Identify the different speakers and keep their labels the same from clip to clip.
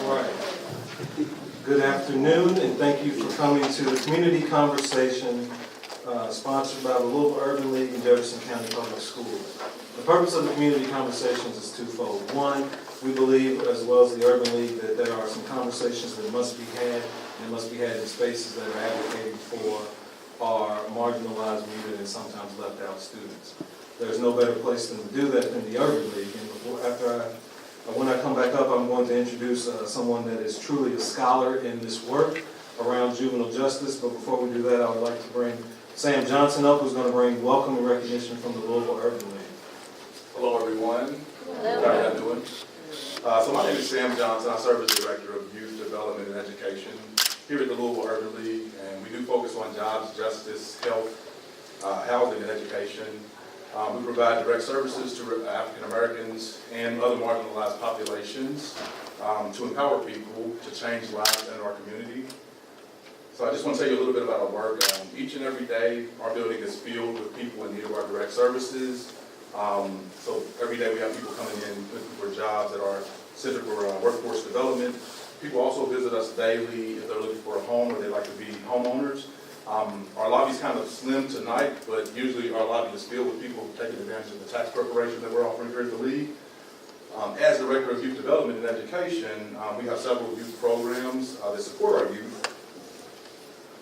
Speaker 1: All right. Good afternoon, and thank you for coming to the community conversation sponsored by the Louisville Urban League and Jefferson County Public Schools. The purpose of the community conversations is twofold. One, we believe, as well as the Urban League, that there are some conversations that must be had, and must be had in spaces that are advocating for our marginalized, muted, and sometimes left out students. There's no better place than to do that than the Urban League. And when I come back up, I'm going to introduce someone that is truly a scholar in this work around juvenile justice. But before we do that, I would like to bring Sam Johnson up, who's going to bring welcome and recognition from the Louisville Urban League.
Speaker 2: Hello, everyone. Hello. How are you doing? So my name is Sam Johnson. I serve as Director of Youth Development and Education here at the Louisville Urban League, and we do focus on jobs, justice, health, housing, and education. We provide direct services to African Americans and other marginalized populations to empower people to change lives in our community. So I just want to tell you a little bit about our work. Each and every day, our building is filled with people in need of our direct services. So every day we have people coming in looking for jobs that are centered for workforce development. People also visit us daily if they're looking for a home or they like to be homeowners. Our lobby's kind of slim tonight, but usually our lobby is filled with people taking advantage of the tax preparation that we're offering here at the League. As Director of Youth Development and Education, we have several youth programs that support our youth.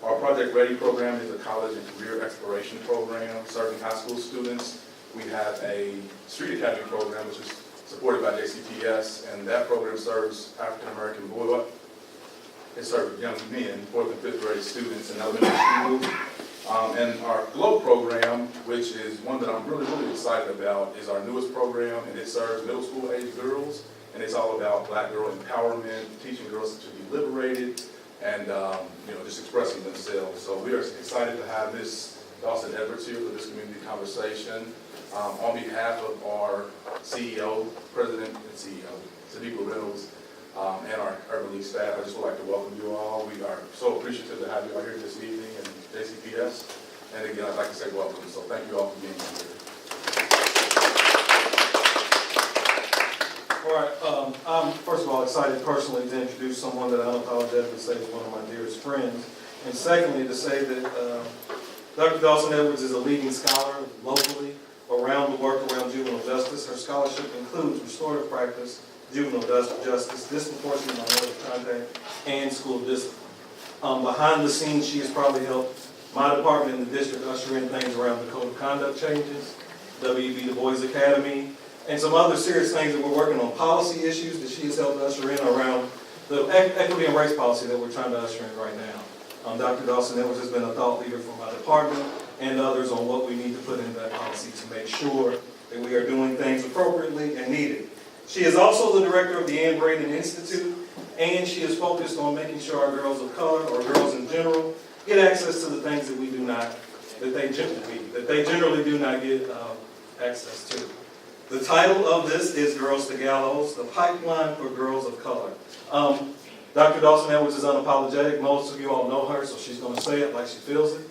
Speaker 2: Our Project Ready program is a college and career exploration program serving high school students. We have a Street Academy program, which is supported by JCPS, and that program serves African American boys. It serves young men, 4th and 5th grade students in elementary schools. And our GLOW program, which is one that I'm really excited about, is our newest program, and it serves middle school age girls, and it's all about Black girl empowerment, teaching girls to be liberated, and just expressing themselves. So we are excited to have Ms. Dawson-Edwards here for this community conversation. On behalf of our CEO, President and CEO, Sadiqa Reynolds, and our Urban League staff, I just would like to welcome you all. We are so appreciative to have you all here this evening in JCPS. And again, I'd like to say welcome. So thank you all for being here.
Speaker 1: All right, I'm first of all excited personally to introduce someone that I unapologetically say is one of my dearest friends. And secondly, to say that Dr. Dawson-Edwards is a leading scholar locally around the work around juvenile justice. Her scholarship includes restorative practice, juvenile justice, disproportionate minority contact, and school discipline. Behind the scenes, she has probably helped my department in the district usher in things around the code of conduct changes, W.E.B. Du Bois Academy, and some other serious things that we're working on, policy issues that she has helped usher in around the equity and race policy that we're trying to usher in right now. Dr. Dawson-Edwards has been a thought leader for my department and others on what we need to put into that policy to make sure that we are doing things appropriately and needed. She is also the director of the Ann Braden Institute, and she is focused on making sure our girls of color, or girls in general, get access to the things that they generally do not get access to. The title of this is Girls to Gallows, the Pipeline for Girls of Color. Dr. Dawson-Edwards is unapologetic. Most of you all know her, so she's going to say it like she feels it.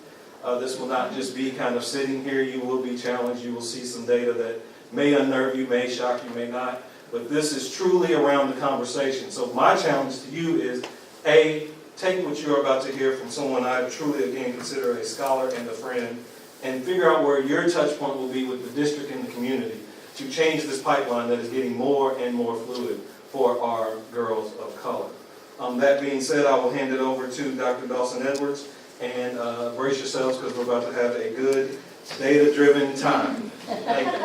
Speaker 1: This will not just be kind of sitting here. You will be challenged. You will see some data that may unnerve you, may shock you, may not. But this is truly around the conversation. So my challenge to you is, A, take what you're about to hear from someone I truly, again, consider a scholar and a friend, and figure out where your touch point will be with the district and the community to change this pipeline that is getting more and more fluid for our girls of color. That being said, I will hand it over to Dr. Dawson-Edwards, and brace yourselves because we're about to have a good, data-driven time. Thank you.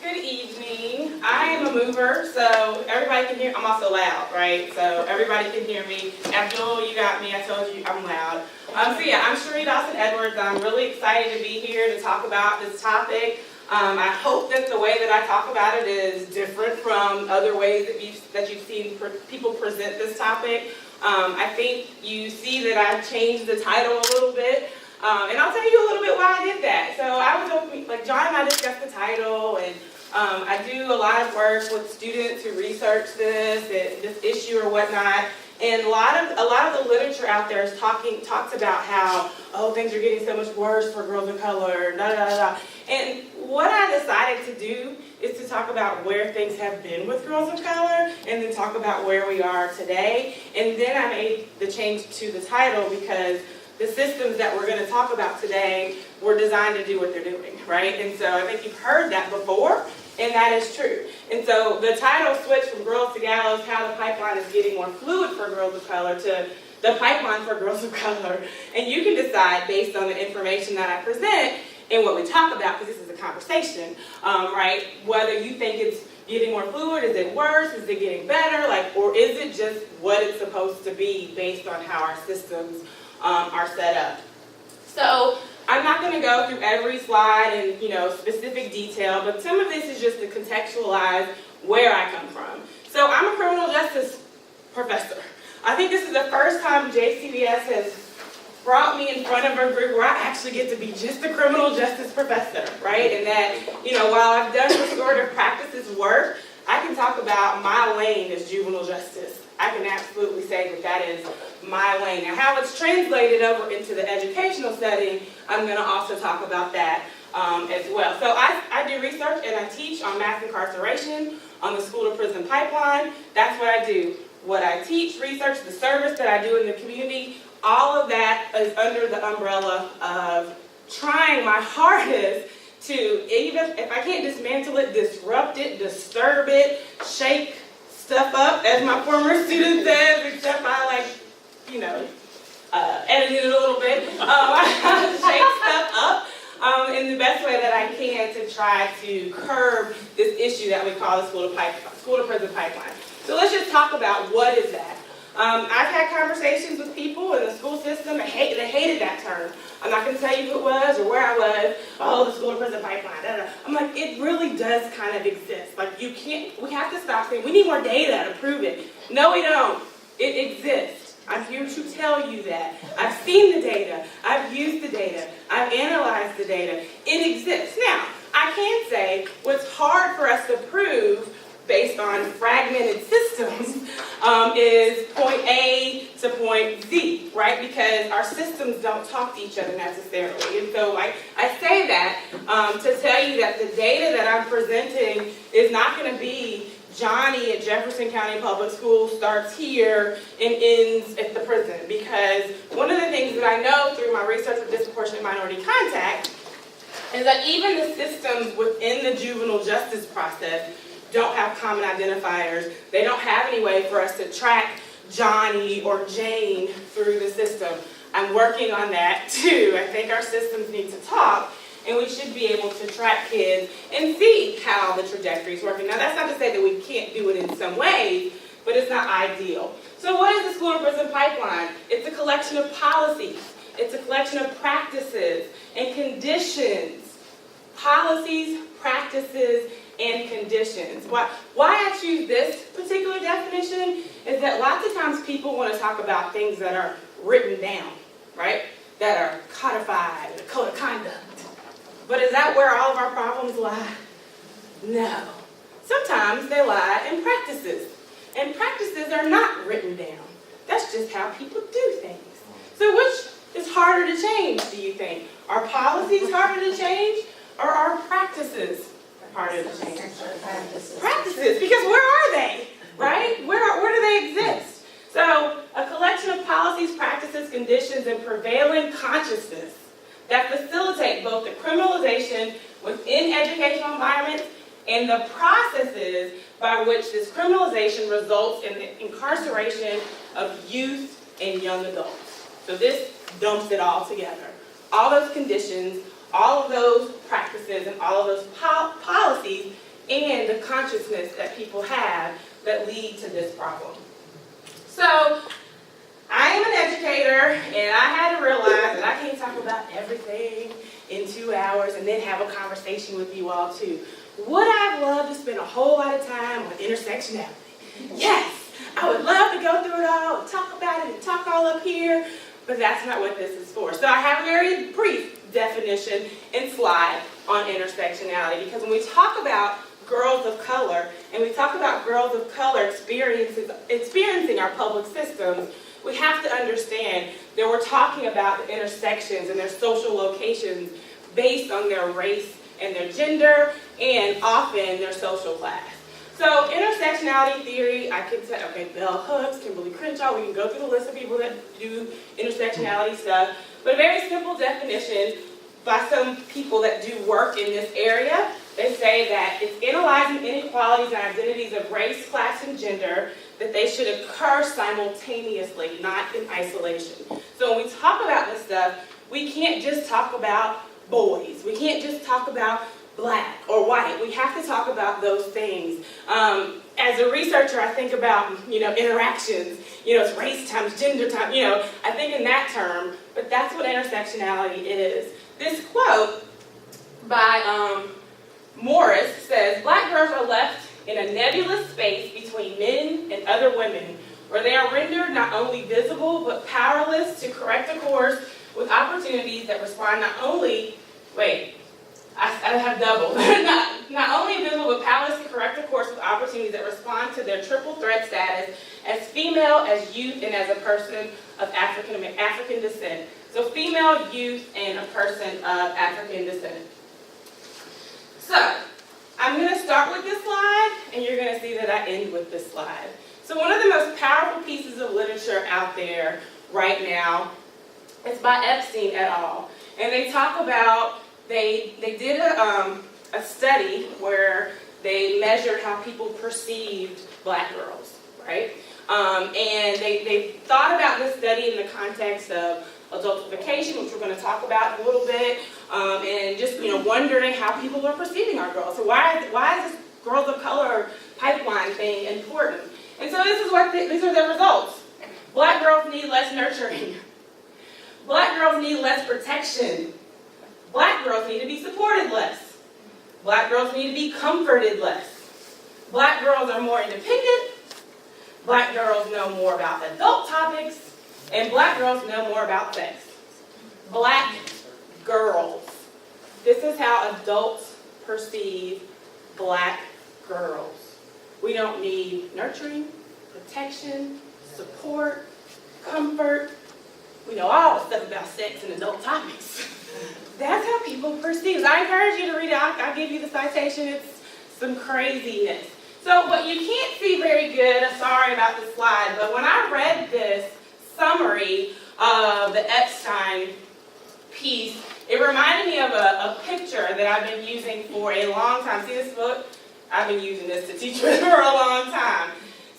Speaker 3: Good evening. I am a mover, so everybody can hear. I'm also loud, right? So everybody can hear me. Abdul, you got me. I told you I'm loud. I'm Cherie Dawson-Edwards. I'm really excited to be here to talk about this topic. I hope that the way that I talk about it is different from other ways that you've seen people present this topic. I think you see that I've changed the title a little bit, and I'll tell you a little bit why I did that. So I was hoping, like John and I discussed the title, and I do a lot of work with students who research this issue or whatnot. And a lot of the literature out there talks about how, oh, things are getting so much worse for girls of color, da da da da. And what I decided to do is to talk about where things have been with girls of color, and then talk about where we are today. And then I made the change to the title because the systems that we're going to talk about today were designed to do what they're doing, right? And so I think you've heard that before, and that is true. And so the title switched from Girls to Gallows, how the pipeline is getting more fluid for girls of color, to the pipeline for girls of color. And you can decide based on the information that I present and what we talk about, because this is a conversation, right? Whether you think it's getting more fluid, is it worse, is it getting better, or is it just what it's supposed to be based on how our systems are set up. So I'm not going to go through every slide in specific detail, but some of this is just to contextualize where I come from. So I'm a criminal justice professor. I think this is the first time JCPS has brought me in front of a group where I actually get to be just a criminal justice professor, right? And that, while I've done restorative practices work, I can talk about my lane as juvenile justice. I can absolutely say that that is my lane. Now, how it's translated over into the educational setting, I'm going to also talk about that as well. So I do research and I teach on mass incarceration, on the school to prison pipeline. That's what I do. What I teach, research, the service that I do in the community, all of that is under the umbrella of trying my hardest to, even if I can't dismantle it, disrupt it, disturb it, shake stuff up, as my former student says, except I edited it a little bit. I shake stuff up in the best way that I can to try to curb this issue that we call the school to prison pipeline. So let's just talk about what is that. I've had conversations with people in the school system that hated that term. I'm not going to tell you who it was or where I was. Oh, the school to prison pipeline. Da, da, da. I'm like, it really does kind of exist. We have to stop saying, we need more data to prove it. No, we don't. It exists. I'm here to tell you that. I've seen the data. I've used the data. I've analyzed the data. It exists. Now, I can say what's hard for us to prove based on fragmented systems is point A to point Z, right? Because our systems don't talk to each other necessarily. And so I say that to tell you that the data that I'm presenting is not going to be Johnny at Jefferson County Public Schools starts here and ends at the prison. Because one of the things that I know through my research with disproportionate minority contact is that even the systems within the juvenile justice process don't have common identifiers. They don't have any way for us to track Johnny or Jane through the system. I'm working on that too. I think our systems need to talk, and we should be able to track kids and see how the trajectory is working. Now, that's not to say that we can't do it in some ways, but it's not ideal. So what is the school to prison pipeline? It's a collection of policies. It's a collection of practices and conditions. Policies, practices, and conditions. Why I choose this particular definition is that lots of times people want to talk about things that are written down, right? That are codified, a code of conduct. But is that where all of our problems lie? No. Sometimes they lie in practices. And practices are not written down. That's just how people do things. So which is harder to change, do you think? Are policies harder to change, or are practices harder to change? Practices, because where are they, right? Where do they exist? So a collection of policies, practices, conditions, and prevailing consciousness that facilitate both the criminalization within educational environments and the processes by which this criminalization results in the incarceration of youth and young adults. So this dumps it all together. All those conditions, all of those practices, and all of those policies, and the consciousness that people have that lead to this problem. So, I am an educator, and I had to realize that I can't talk about everything in 2 hours and then have a conversation with you all too. Would I have loved to spend a whole lot of time on intersectionality? Yes, I would love to go through it all, and talk about it, and talk all up here, but that's not what this is for. So I have a very brief definition and slide on intersectionality, because when we talk about girls of color, and we talk about girls of color experiencing our public systems, we have to understand that we're talking about the intersections and their social locations based on their race and their gender, and often their social class. So intersectionality theory, I can say, okay, Bell Hooks, Kimberly Crenshaw, we can go through the list of people that do intersectionality stuff, but a very simple definition by some people that do work in this area, they say that it's analyzing inequalities and identities of race, class, and gender, that they should occur simultaneously, not in isolation. So when we talk about this stuff, we can't just talk about boys. We can't just talk about black or white. We have to talk about those things. As a researcher, I think about, interactions. It's race times gender times, I think in that term, but that's what intersectionality is. This quote by Morris says, "Black girls are left in a nebulous space between men and other women, where they are rendered not only visible, but powerless to correct a course with opportunities that respond not only, I have double. not only visible, but powerless to correct a course with opportunities that respond to their triple threat status as female, as youth, and as a person of African descent." So female, youth, and a person of African descent. So, I'm going to start with this slide, and you're going to see that I end with this slide. So one of the most powerful pieces of literature out there right now is by Epstein et al. And they talk about, they did a study where they measured how people perceived black girls, right? And they thought about this study in the context of adultification, which we're going to talk about in a little bit, and just wondering how people are perceiving our girls. So why is this girls of color pipeline thing important? And so this is these are the results. Black girls need less nurturing. Black girls need less protection. Black girls need to be supported less. Black girls need to be comforted less. Black girls are more independent. Black girls know more about adult topics. And black girls know more about sex. Black girls. This is how adults perceive black girls. We don't need nurturing, protection, support, comfort. We know all the stuff about sex and adult topics. That's how people perceive. I encourage you to read it. I'll give you the citation. It's some craziness. So, but you can't see very good. I'm sorry about this slide, but when I read this summary of the Epstein piece, it reminded me of a picture that I've been using for a long time. See this book? I've been using this to teach with for a long time.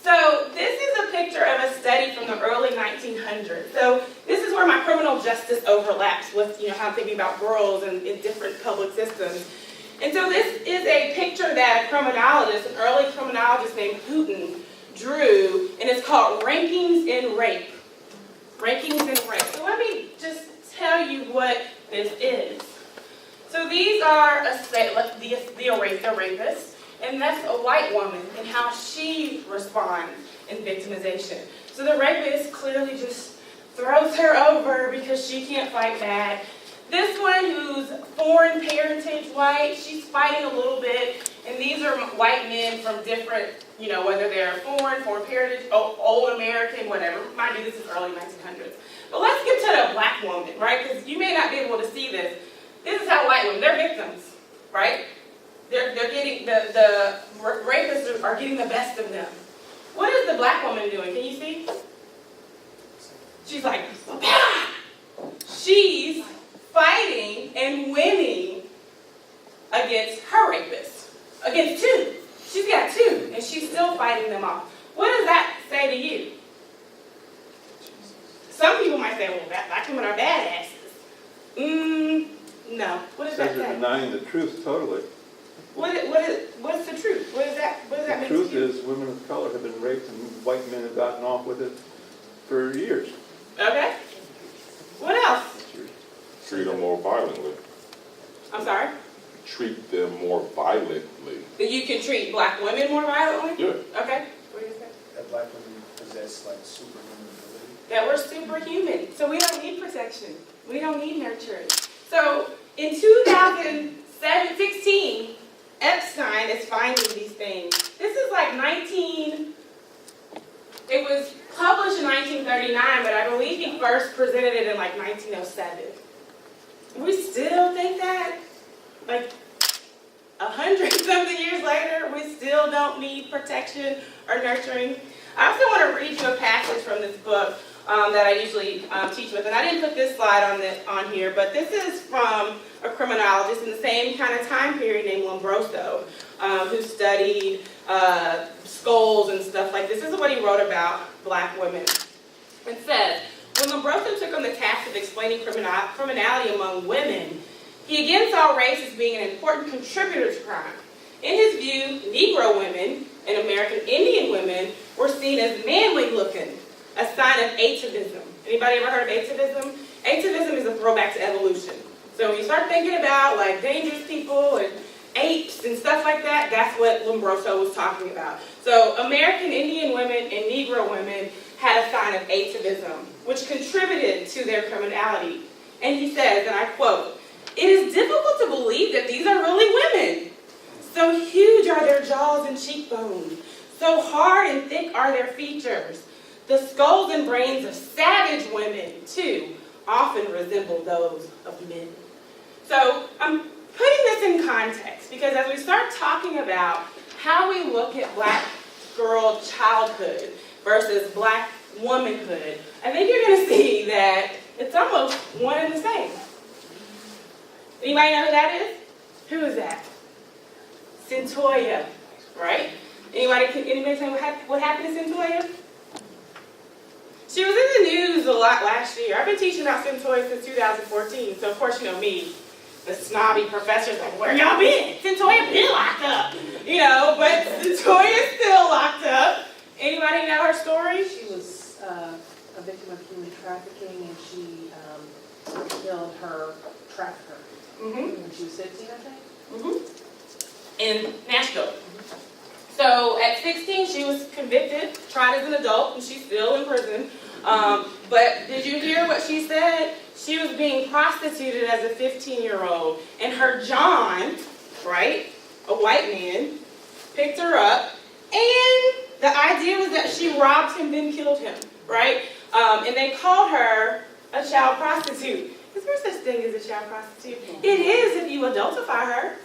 Speaker 3: So this is a picture of a study from the early 1900s. So this is where my criminal justice overlaps with how I'm thinking about girls in different public systems. And so this is a picture that a criminologist, an early criminologist named Houghton, drew, and it's called Rankings in Rape. Rankings in Rape. So let me just tell you what this is. So these are the rapist, and that's a white woman and how she responds in victimization. So the rapist clearly just throws her over because she can't fight back. This one, who's foreign parentage white, she's fighting a little bit, and these are white men from different, whether they're foreign parentage, old American, whatever. Mind you, this is early 1900s. But let's get to the black woman, right? Because you may not be able to see this. This is how white women, they're victims, right? They're getting, the rapists are getting the best of them. What is the black woman doing? Can you see? She's like, ah! She's fighting and winning against her rapist. Against two. She's got two, and she's still fighting them off. What does that say to you? Some people might say, well, black women are badasses. No. What does that say?
Speaker 4: They're denying the truth totally.
Speaker 3: What's the truth? What does that mean to you?
Speaker 4: The truth is women of color have been raped and white men have gotten off with it for years.
Speaker 3: Okay. What else?
Speaker 5: Treat them more violently.
Speaker 3: I'm sorry?
Speaker 5: Treat them more violently.
Speaker 3: That you can treat black women more violently?
Speaker 5: Yeah.
Speaker 3: Okay. What do you say?
Speaker 6: That black women possess like superhuman ability.
Speaker 3: That we're superhuman. So we don't need protection. We don't need nurturing. So in 2016, Epstein is finding these things. This is like it was published in 1939, but I believe he first presented it in like 1907. We still think that? Like, later, we still don't need protection or nurturing. I also want to read you a passage from this book that I usually teach with, and I didn't put this slide on here, but this is from a criminologist in the same kind of time period named Lombroso, who studied skulls and stuff like this. This is what he wrote about black women. It says, when Lombroso took on the task of explaining criminality among women, he again saw race as being an important contributor to crime. In his view, Negro women and American Indian women were seen as manly looking, a sign of atavism. Anybody ever heard of atavism? Atavism is a throwback to evolution. So when you start thinking about like dangerous people and apes and stuff like that, that's what Lombroso was talking about. So American Indian women and Negro women had a sign of atavism, which contributed to their criminality. And he says, and I quote, "It is difficult to believe that these are really women. So huge are their jaws and cheekbones. So hard and thick are their features. The skulls and brains of savage women, too, often resemble those of men." So I'm putting this in context because as we start talking about how we look at black girl childhood versus black womanhood, I think you're going to see that it's almost one and the same. Anybody know who that is? Who is that? Centoya, right? Anybody say what happened to Centoya? She was in the news a lot last year. I've been teaching about Centoya since 2014, so of course you know me, the snobby professor's like, where y'all been? Centoya been locked up, but Centoya's still locked up. Anybody know her story?
Speaker 7: She was a victim of human trafficking, and she killed her trafficker when she was 16, I think.
Speaker 3: In Nashville. So at 16, she was convicted, tried as an adult, and she's still in prison. But did you hear what she said? She was being prostituted as a 15-year-old, and her John, right, a white man, picked her up, and the idea was that she robbed him, then killed him, right? And they called her a child prostitute. Is there such thing as a child prostitute? It is if you adultify her.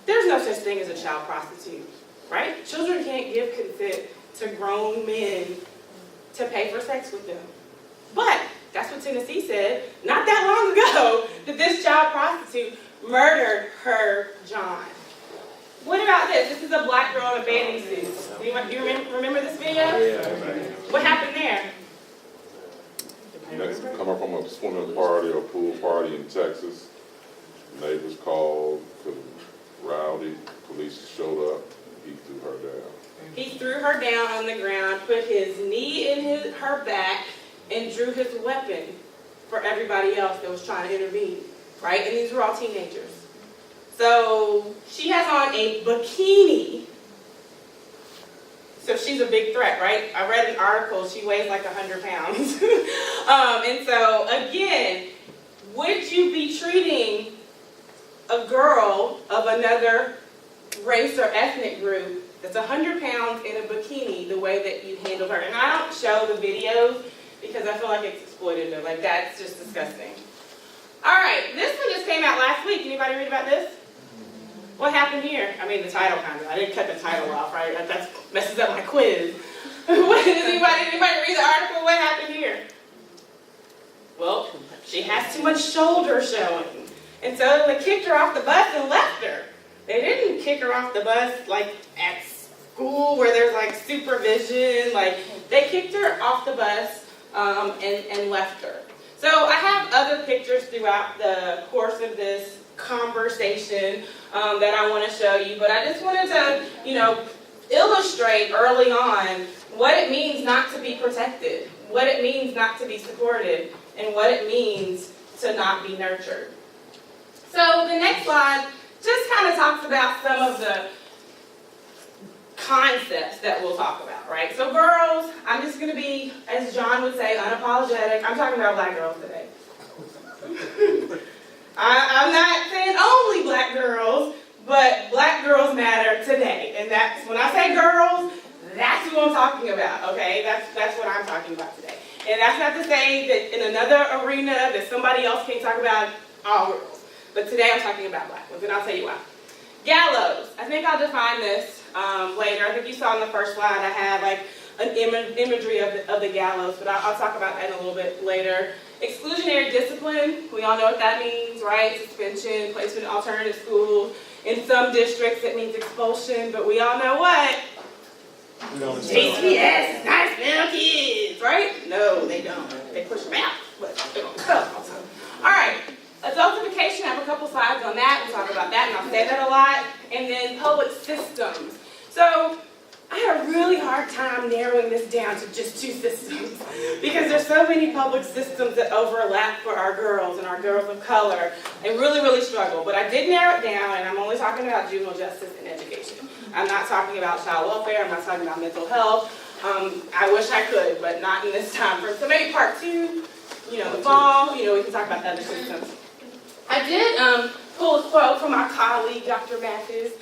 Speaker 3: There's no such thing as a child prostitute, right? Children can't give consent to grown men to pay for sex with them. But that's what Tennessee said not that long ago, that this child prostitute murdered her John. What about this? This is a black girl in a bathing suit. Do you remember this video?
Speaker 4: Yeah.
Speaker 3: What happened there?
Speaker 5: Coming from a swimming party or pool party in Texas, neighbors called, rowdy, police showed up, he threw her down.
Speaker 3: He threw her down on the ground, put his knee in her back, and drew his weapon for everybody else that was trying to intervene, right? And these were all teenagers. So she has on a bikini. So she's a big threat, right? I read an article, she weighs like 100 pounds. And so again, would you be treating a girl of another race or ethnic group that's 100 pounds in a bikini the way that you handled her? And I don't show the videos because I feel like it's exploitative. Like, that's just disgusting. All right, this one just came out last week. Anybody read about this? What happened here? I mean, the title kind of. I didn't cut the title off, right? That messes up my quiz. Anybody read the article? What happened here? Well, she has too much shoulder showing. And so they kicked her off the bus and left her. They didn't kick her off the bus like at school where there's like supervision. Like, they kicked her off the bus and left her. So I have other pictures throughout the course of this conversation that I want to show you, but I just wanted to, illustrate early on what it means not to be protected, what it means not to be supported, and what it means to not be nurtured. So the next slide just kind of talks about some of the concepts that we'll talk about, right? So girls, I'm just going to be, as John would say, unapologetic. I'm talking about black girls today. I'm not saying only black girls, but black girls matter today. And that's, when I say girls, that's who I'm talking about, okay? That's what I'm talking about today. And that's not to say that in another arena that somebody else can't talk about all girls. But today I'm talking about black ones, and I'll tell you why. Gallows. I think I'll define this later. I think you saw in the first slide I had like an imagery of the gallows, but I'll talk about that in a little bit later. Exclusionary discipline, we all know what that means, right? Suspension, placement in alternative schools. In some districts it means expulsion, but we all know what? JCPS, nice little kids, right? No, they don't. They push them out, but they don't expel them all the time. All right, adultification, I have a couple slides on that. We'll talk about that, and I'll say that a lot. And then public systems. So I had a really hard time narrowing this down to just 2 systems because there's so many public systems that overlap for our girls and our girls of color. I really, really struggle, but I did narrow it down, and I'm only talking about juvenile justice and education. I'm not talking about child welfare, I'm not talking about mental health. I wish I could, but not in this time. So maybe part 2, the fall, we can talk about the other systems. I did pull a quote from our colleague, Dr. Matthews,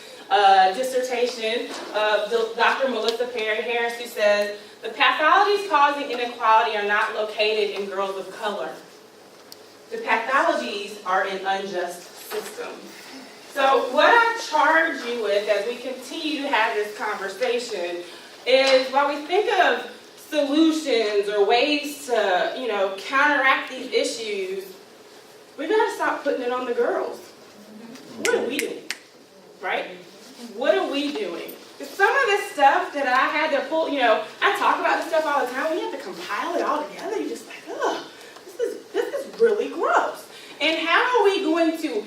Speaker 3: dissertation of Dr. Melissa Perry Harris, who says, the pathologies causing inequality are not located in girls of color. The pathologies are in unjust systems. So what I charge you with as we continue to have this conversation is while we think of solutions or ways to, counteract these issues, we've got to stop putting it on the girls. What are we doing, right? What are we doing? Because some of this stuff that I had to pull, I talk about this stuff all the time. When you have to compile it all together, you're just like, oh, this is really gross. And how are we going to,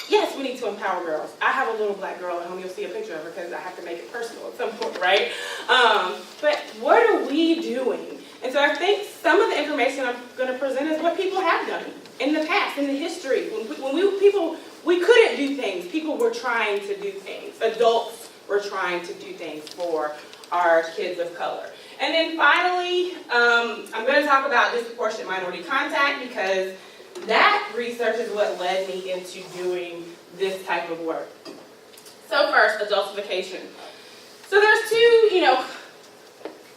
Speaker 3: yes, we need to empower girls. I have a little black girl at home. You'll see a picture of her because I have to make it personal at some point, right? But what are we doing? And so I think some of the information I'm going to present is what people have done in the past, in the history. We couldn't do things. People were trying to do things. Adults were trying to do things for our kids of color. And then finally, I'm going to talk about disproportionate minority contact because that research is what led me into doing this type of work. So first, adultification. So there's 2,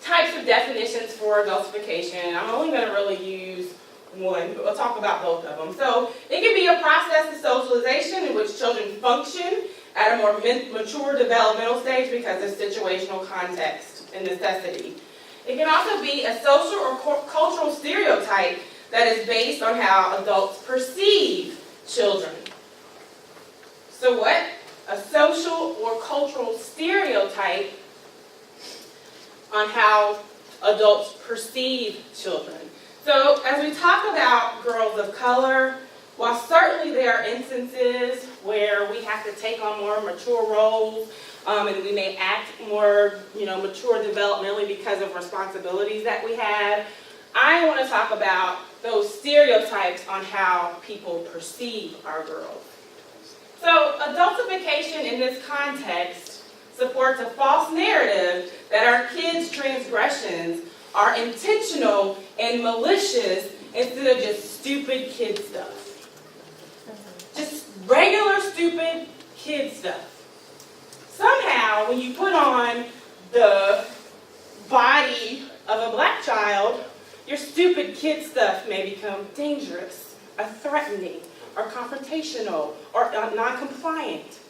Speaker 3: types of definitions for adultification. I'm only going to really use one, but we'll talk about both of them. So it can be a process of socialization in which children function at a more mature developmental stage because of situational context and necessity. It can also be a social or cultural stereotype that is based on how adults perceive children. So what? A social or cultural stereotype on how adults perceive children. So as we talk about girls of color, while certainly there are instances where we have to take on more mature roles, and we may act more, mature developmentally because of responsibilities that we have, I want to talk about those stereotypes on how people perceive our girls. So adultification in this context supports a false narrative that our kids' transgressions are intentional and malicious instead of just stupid kid stuff. Just regular stupid kid stuff. Somehow, when you put on the body of a black child, your stupid kid stuff may become dangerous, or threatening, or confrontational, or non-compliant.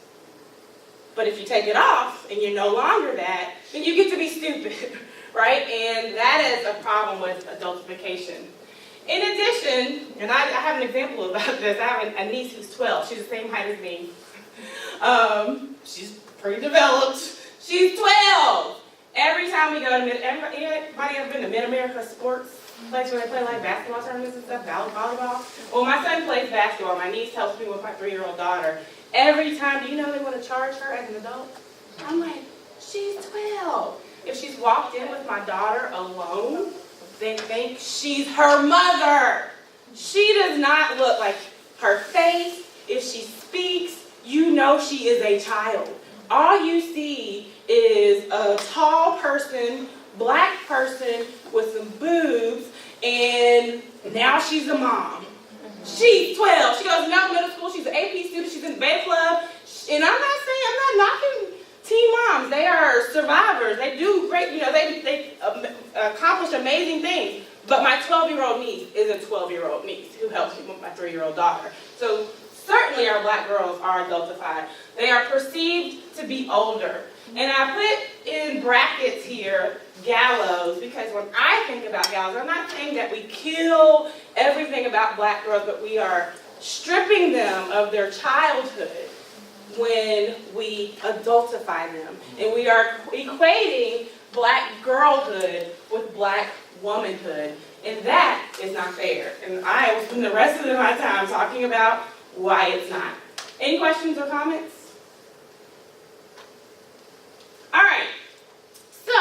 Speaker 3: But if you take it off and you're no longer that, then you get to be stupid, right? And that is a problem with adultification. In addition, and I have an example about this. I have a niece who's 12. She's the same height as me. She's pretty developed. She's 12. Every time we go to anybody ever been to Mid-America Sports place where they play like basketball tournaments and stuff, volleyball? Well, my son plays basketball. My niece helps me with my 3-year-old daughter. Every time, do you know they want to charge her as an adult? I'm like, she's 12. If she's walked in with my daughter alone, they think she's her mother. She does not look like her face. If she speaks, you know she is a child. All you see is a tall person, black person with some boobs, and now she's a mom. She's 12. She goes to Mountain Middle School. She's an AP student. She's in the Bay Club. And I'm not knocking teen moms. They are survivors. They do great, they accomplish amazing things. But my 12-year-old niece is a 12-year-old niece who helps me with my 3-year-old daughter. So certainly our black girls are adultified. They are perceived to be older. And I put in brackets here, gallows, because when I think about gallows, I'm not saying that we kill everything about black girls, but we are stripping them of their childhood when we adultify them. And we are equating black girlhood with black womanhood. And that is not fair. And I will spend the rest of my time talking about why it's not. Any questions or comments? All right. So,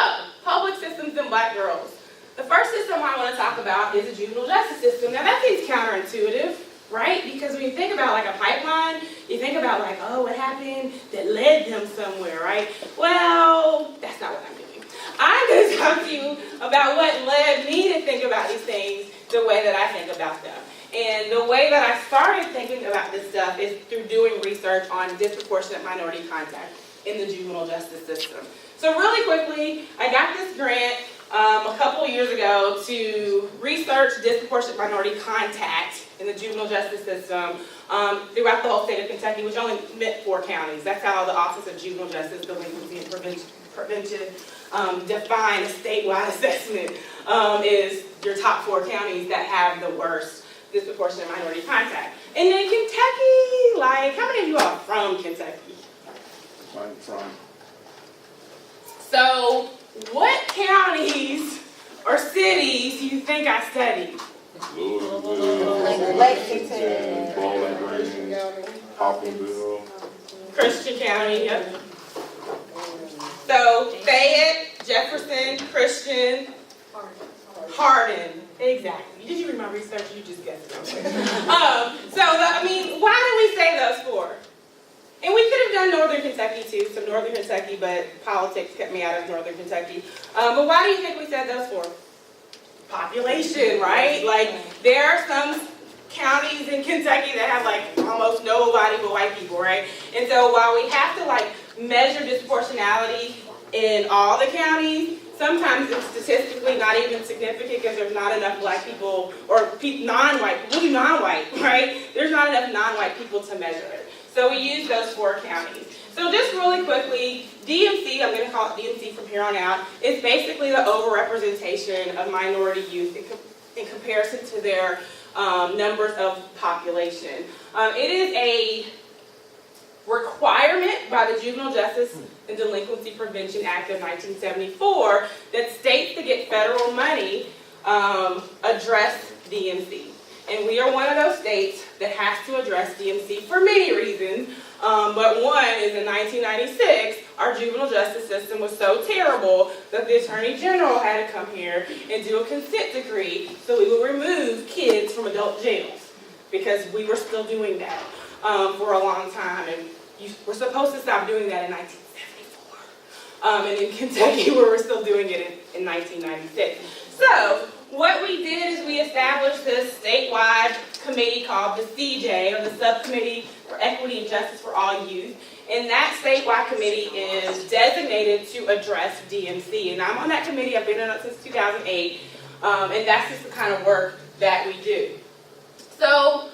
Speaker 3: public systems and black girls. The first system I want to talk about is the juvenile justice system. Now that seems counterintuitive, right? Because when you think about like a pipeline, you think about like, oh, what happened that led them somewhere, right? Well, that's not what I'm doing. I'm going to talk to you about what led me to think about these things the way that I think about them. And the way that I started thinking about this stuff is through doing research on disproportionate minority contact in the juvenile justice system. So really quickly, I got this grant a couple years ago to research disproportionate minority contact in the juvenile justice system throughout the whole state of Kentucky, which only meant 4 counties. That's how the Office of Juvenile Justice, Delinquency, and Prevention define a statewide assessment is your top 4 counties that have the worst disproportionate minority contact. And then Kentucky, like, how many of you are from Kentucky?
Speaker 4: I'm from.
Speaker 3: So, what counties or cities do you think I studied?
Speaker 5: Louisville,
Speaker 7: Lexington,
Speaker 5: Bowling Green, Hopkinsville.
Speaker 3: Christian County, yep. So, Fayette, Jefferson, Christian, Hardin. Exactly. Did you read my research? You just guessed it. I mean, why do we say those 4? And we could have done Northern Kentucky too, so Northern Kentucky, but politics kept me out of Northern Kentucky. But why do you think we said those 4? Population, right? Like, there are some counties in Kentucky that have like almost nobody but white people, right? And so while we have to like measure disproportionality in all the counties, sometimes it's statistically not even significant because there's not enough black people or non-white, really non-white, right? There's not enough non-white people to measure it. So we use those 4 counties. So just really quickly, DMC, I'm going to call it DMC from here on out, is basically the overrepresentation of minority youth in comparison to their numbers of population. It is a requirement by the Juvenile Justice and Delinquency Prevention Act of 1974 that states to get federal money address DMC. And we are one of those states that has to address DMC for many reasons. But one is in 1996, our juvenile justice system was so terrible that the Attorney General had to come here and do a consent decree so we would remove kids from adult jails because we were still doing that for a long time. And we're supposed to stop doing that in 1974. And in Kentucky, we were still doing it in 1996. So what we did is we established this statewide committee called the CJ, or the Subcommittee for Equity and Justice for All Youth. And that statewide committee is designated to address DMC. And I'm on that committee. I've been on it since 2008. And that's just the kind of work that we do. So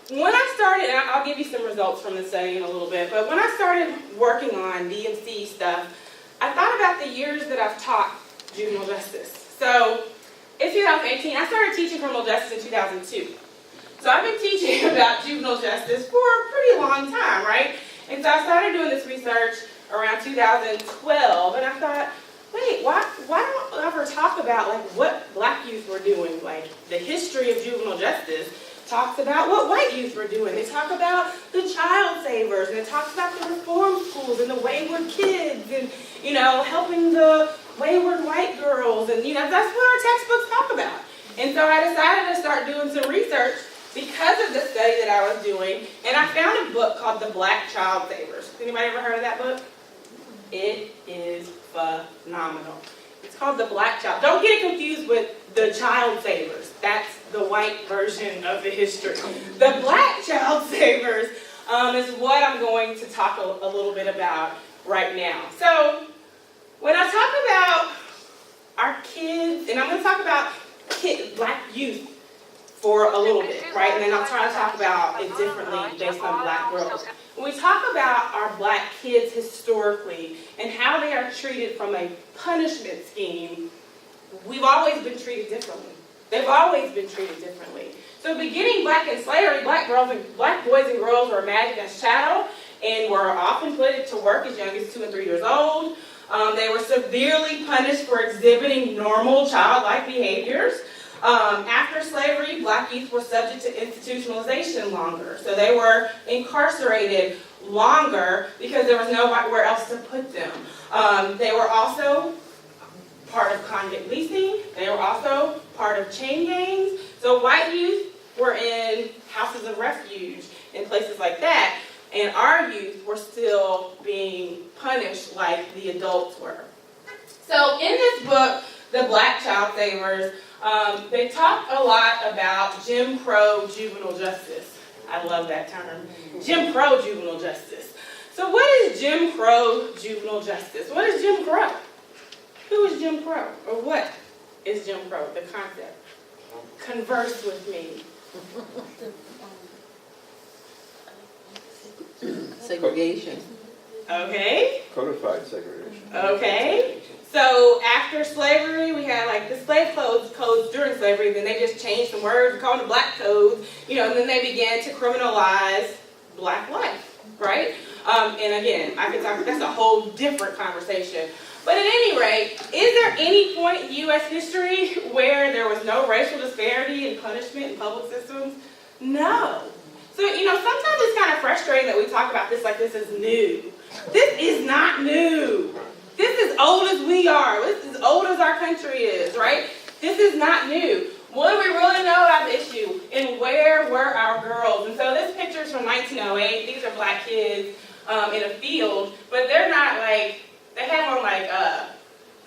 Speaker 3: when I started, and I'll give you some results from the study in a little bit, but when I started working on DMC stuff, I thought about the years that I've taught juvenile justice. So in 2018, I started teaching criminal justice in 2002. So I've been teaching about juvenile justice for a pretty long time, right? And so I started doing this research around 2012, and I thought, wait, why don't I ever talk about like what black youth were doing? Like the history of juvenile justice talks about what white youth were doing. They talk about the child savers, and it talks about the reform schools and the wayward kids, and helping the wayward white girls, and that's what our textbooks talk about. And so I decided to start doing some research because of the study that I was doing, and I found a book called The Black Child Savers. Anybody ever heard of that book? It is phenomenal. It's called The Black Child. Don't get it confused with The Child Savers. That's the white version of the history. The Black Child Savers is what I'm going to talk a little bit about right now. So when I talk about our kids, and I'm going to talk about black youth for a little bit, right? And then I'll try to talk about it differently based on black girls. When we talk about our black kids historically and how they are treated from a punishment scheme, we've always been treated differently. They've always been treated differently. So beginning back in slavery, black boys and girls were imagined as chattel and were often put to work as young as 2 and 3 years old. They were severely punished for exhibiting normal childlike behaviors. After slavery, black youth were subject to institutionalization longer. So they were incarcerated longer because there was nowhere else to put them. They were also part of convict leasing. They were also part of chain gangs. So white youth were in houses of refuge and places like that. And our youth were still being punished like the adults were. So in this book, The Black Child Savers, they talk a lot about Jim Crow juvenile justice. I love that term. Jim Crow juvenile justice. So what is Jim Crow juvenile justice? What is Jim Crow? Who is Jim Crow? Or what is Jim Crow? The concept. Converse with me.
Speaker 8: Segregation.
Speaker 3: Okay.
Speaker 4: Codified segregation.
Speaker 3: Okay. So after slavery, we had like the slave codes during slavery, then they just changed some words and called them black codes, and then they began to criminalize black life, right? And again, I could talk, that's a whole different conversation. But at any rate, is there any point in U.S. history where there was no racial disparity in punishment in public systems? No. So, sometimes it's kind of frustrating that we talk about this like this is new. This is not new. This is old as we are. This is as old as our country is, right? This is not new. What do we really know about the issue? And where were our girls? And so this picture is from 1908. These are black kids in a field, but they're not like, they have on like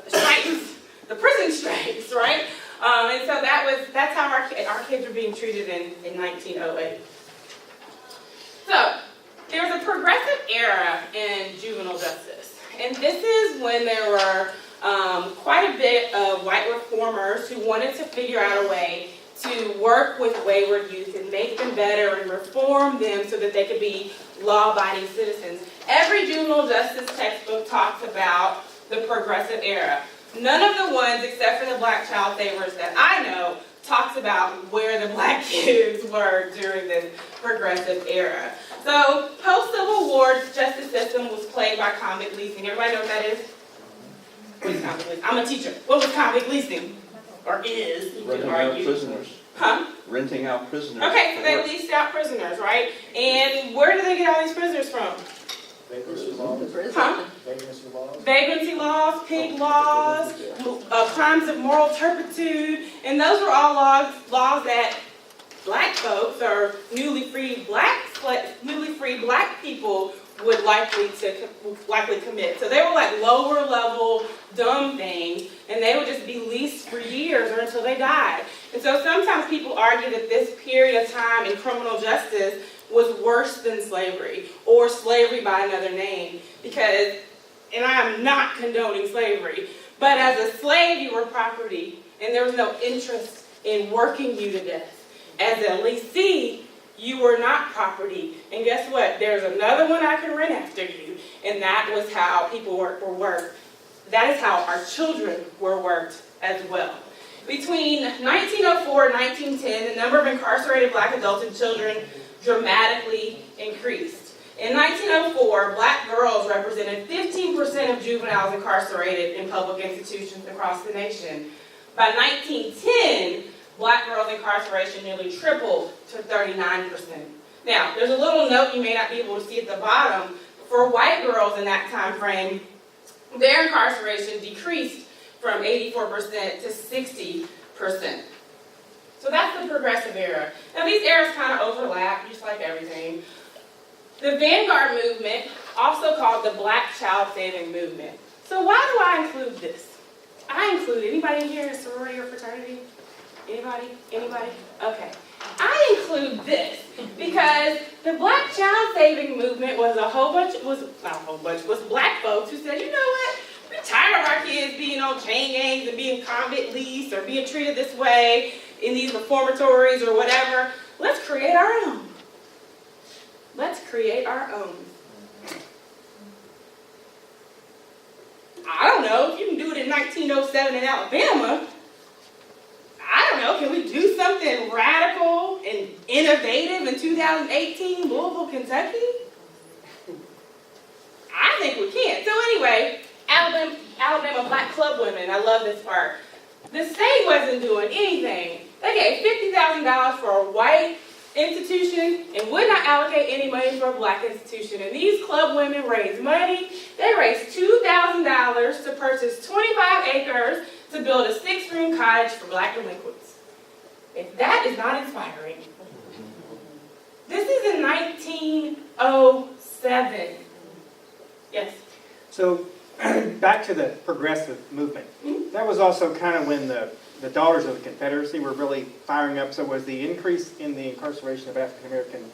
Speaker 3: stripes, the prison stripes, right? And so that's how our kids were being treated in 1908. So there's a progressive era in juvenile justice. And this is when there were quite a bit of white reformers who wanted to figure out a way to work with wayward youth and make them better and reform them so that they could be law-abiding citizens. Every juvenile justice textbook talks about the progressive era. None of the ones, except for the Black Child Savers that I know, talks about where the black kids were during this progressive era. So, post-Civil War justice system was plagued by convict leasing. Everybody know what that is? What is convict leasing? I'm a teacher. What was convict leasing? Or is, you can
Speaker 4: Renting out
Speaker 3: argue.
Speaker 4: prisoners.
Speaker 3: Huh?
Speaker 4: Renting out prisoners.
Speaker 3: Okay, so they leased out prisoners, right? And where do they get all these prisoners from?
Speaker 6: Vagrancy laws.
Speaker 3: Huh?
Speaker 6: Vagrancy laws.
Speaker 3: Vagrancy laws, pig laws, crimes of moral turpitude, and those were all laws that black folks or newly freed black people would likely commit. So they were like lower level dumb things, and they would just be leased for years or until they died. And so sometimes people argue that this period of time in criminal justice was worse than slavery, or slavery by another name, because, and I am not condoning slavery, but as a slave you were property, and there was no interest in working you to death. As a leasee, you were not property, and guess what? There's another one I can rent after you, and that was how people were worked. That is how our children were worked as well. Between 1904 and 1910, the number of incarcerated black adults and children dramatically increased. In 1904, black girls represented 15% of juveniles incarcerated in public institutions across the nation. By 1910, black girls' incarceration nearly tripled to 39%. Now, there's a little note you may not be able to see at the bottom. For white girls in that time frame, their incarceration decreased from 84% to 60%. So that's the progressive era. Now these eras kind of overlap, just like everything. The Vanguard movement, also called the Black Child Saving Movement. So why do I include this? I include, anybody in here in a sorority or fraternity? Anybody? Anybody? Okay. I include this because the Black Child Saving Movement was was black folks who said, you know what? We're tired of our kids being on chain gangs and being convict leased or being treated this way in these reformatories or whatever. Let's create our own. Let's create our own. I don't know if you can do it in 1907 in Alabama. I don't know, can we do something radical and innovative in 2018, Louisville, Kentucky? I think we can. So anyway, Alabama black club women, I love this part. The state wasn't doing anything. They gave $50,000 for a white institution and would not allocate any money for a black institution. And these club women raised money. They raised $2,000 to purchase 25 acres to build a 6-room cottage for black delinquents. If that is not inspiring. This is in 1907. Yes?
Speaker 8: So, back to the progressive movement. That was also kind of when the Daughters of the Confederacy were really firing up. So was the increase in the incarceration of African American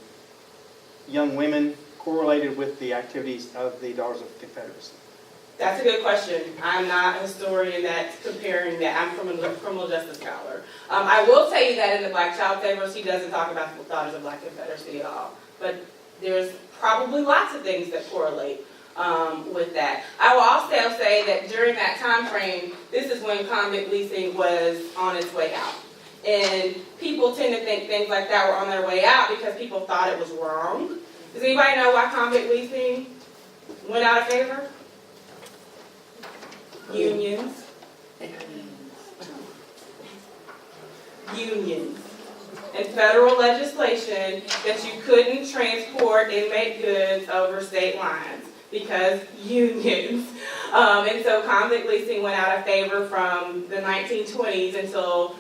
Speaker 8: young women correlated with the activities of the Daughters of the Confederacy?
Speaker 3: That's a good question. I'm not a historian that's comparing that. I'm from a criminal justice scholar. I will tell you that in the Black Child Favors, he doesn't talk about the Daughters of Black Confederacy at all. But there's probably lots of things that correlate with that. I will also say that during that time frame, this is when convict leasing was on its way out. And people tend to think things like that were on their way out because people thought it was wrong. Does anybody know why convict leasing went out of favor? Unions. Unions. And federal legislation that you couldn't transport inmate goods over state lines because unions. And so convict leasing went out of favor from the 1920s until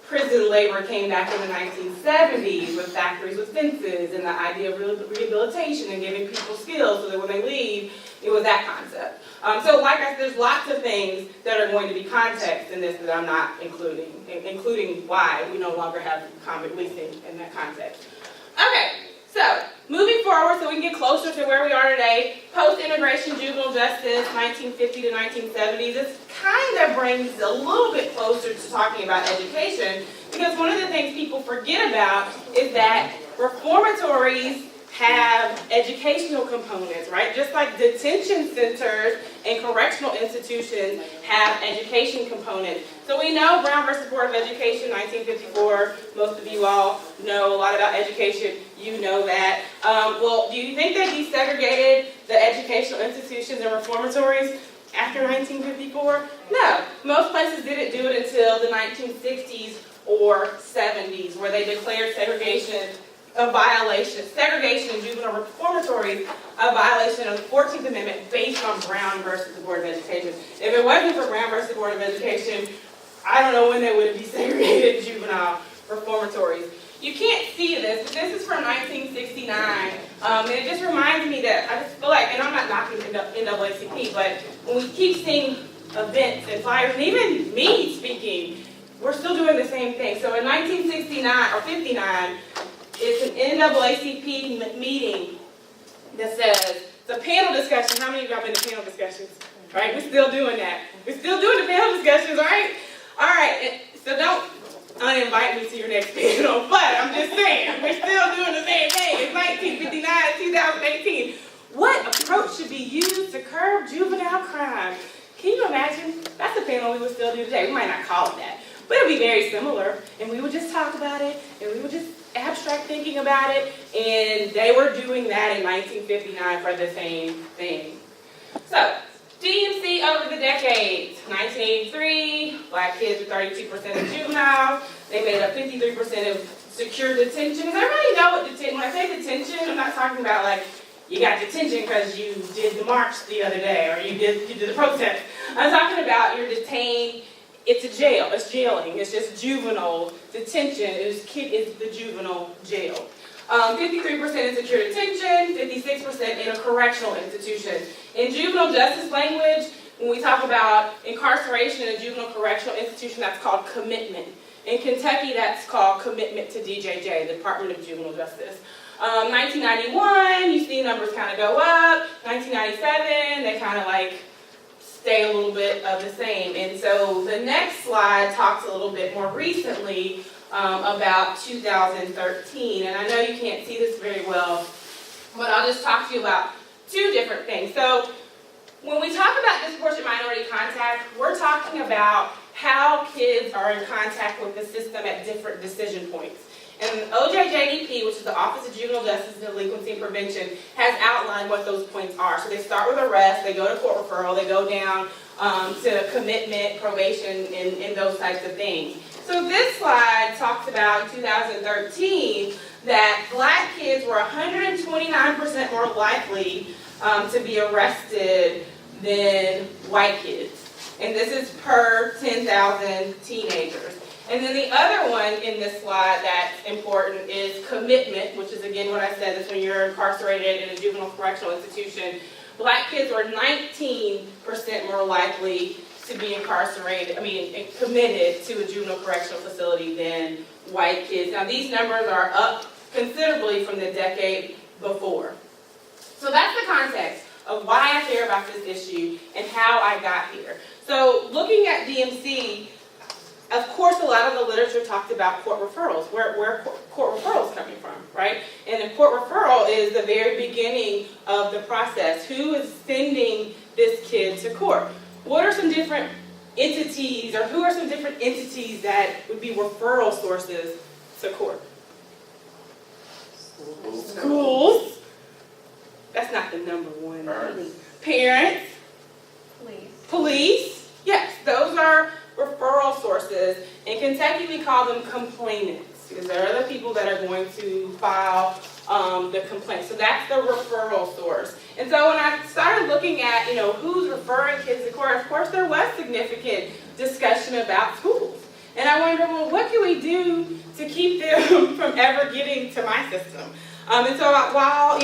Speaker 3: prison labor came back in the 1970s with factories with fences and the idea of rehabilitation and giving people skills so that when they leave, it was that concept. So like I said, there's lots of things that are going to be context in this that I'm not including why we no longer have convict leasing in that context. Okay, so moving forward so we can get closer to where we are today, post-integration juvenile justice, 1950 to 1970s, this kind of brings a little bit closer to talking about education because one of the things people forget about is that reformatories have educational components, right? Just like detention centers and correctional institutions have education components. So we know Brown versus Board of Education, 1954. Most of you all know a lot about education. You know that. Well, do you think they desegregated the educational institutions and reformatories after 1954? No. Most places didn't do it until the 1960s or 70s, where they declared segregation in juvenile reformatories, a violation of the 14th Amendment based on Brown versus the Board of Education. If it wasn't for Brown versus the Board of Education, I don't know when they would have desegregated juvenile reformatories. You can't see this, but this is from 1969, and it just reminds me that I just feel like, and I'm not knocking NAACP, but when we keep seeing events and flyers, and even me speaking, we're still doing the same thing. So in 1969 or 59, it's an NAACP meeting that says, it's a panel discussion. How many of y'all been to panel discussions? Right, we're still doing that. We're still doing the panel discussions, right? All right, so don't uninvite me to your next panel, but I'm just saying, we're still doing the same thing. It's 1959, 2018. What approach should be used to curb juvenile crime? Can you imagine? That's the panel we would still do today. We might not call it that, but it would be very similar, and we would just talk about it, and we would just abstract thinking about it, and they were doing that in 1959 for the same thing. So, DMC over the decades. 1983, black kids were 32% of juveniles. They made up 53% of secure detention. Does everybody know what detention? When I say detention, I'm not talking about like you got detention because you did the march the other day or you did the protest. I'm talking about you're detained. It's a jail. It's jailing. It's just juvenile detention. Is the juvenile jail. 53% in secure detention, 56% in a correctional institution. In juvenile justice language, when we talk about incarceration in a juvenile correctional institution, that's called commitment. In Kentucky, that's called commitment to DJJ, the Department of Juvenile Justice. 1991, you see numbers kind of go up. 1997, they kind of like stay a little bit of the same. And so the next slide talks a little bit more recently about 2013. And I know you can't see this very well, but I'll just talk to you about two different things. So when we talk about disproportionate minority contact, we're talking about how kids are in contact with the system at different decision points. And OJJDP, which is the Office of Juvenile Justice and Delinquency Prevention, has outlined what those points are. So they start with arrest, they go to court referral, they go down to commitment, probation, and those types of things. So this slide talks about in 2013 that black kids were 129% more likely to be arrested than white kids. And this is per 10,000 teenagers. And then the other one in this slide that's important is commitment, which is again what I said, is when you're incarcerated in a juvenile correctional institution. Black kids were 19% more likely to be committed to a juvenile correctional facility than white kids. Now these numbers are up considerably from the decade before. So that's the context of why I care about this issue and how I got here. So looking at DMC, of course, a lot of the literature talked about court referrals, where court referrals coming from, right? And a court referral is the very beginning of the process. Who is sending this kid to court? What are some different entities, or who are some different entities that would be referral sources to court? Schools. That's not the number one. Parents. Police. Yes, those are referral sources. In Kentucky, we call them complainants, because they're the people that are going to file the complaint. So that's the referral source. And so when I started looking at, who's referring kids to court, of course there was significant discussion about schools. And I wondered, well, what can we do to keep them from ever getting to my system? And so while,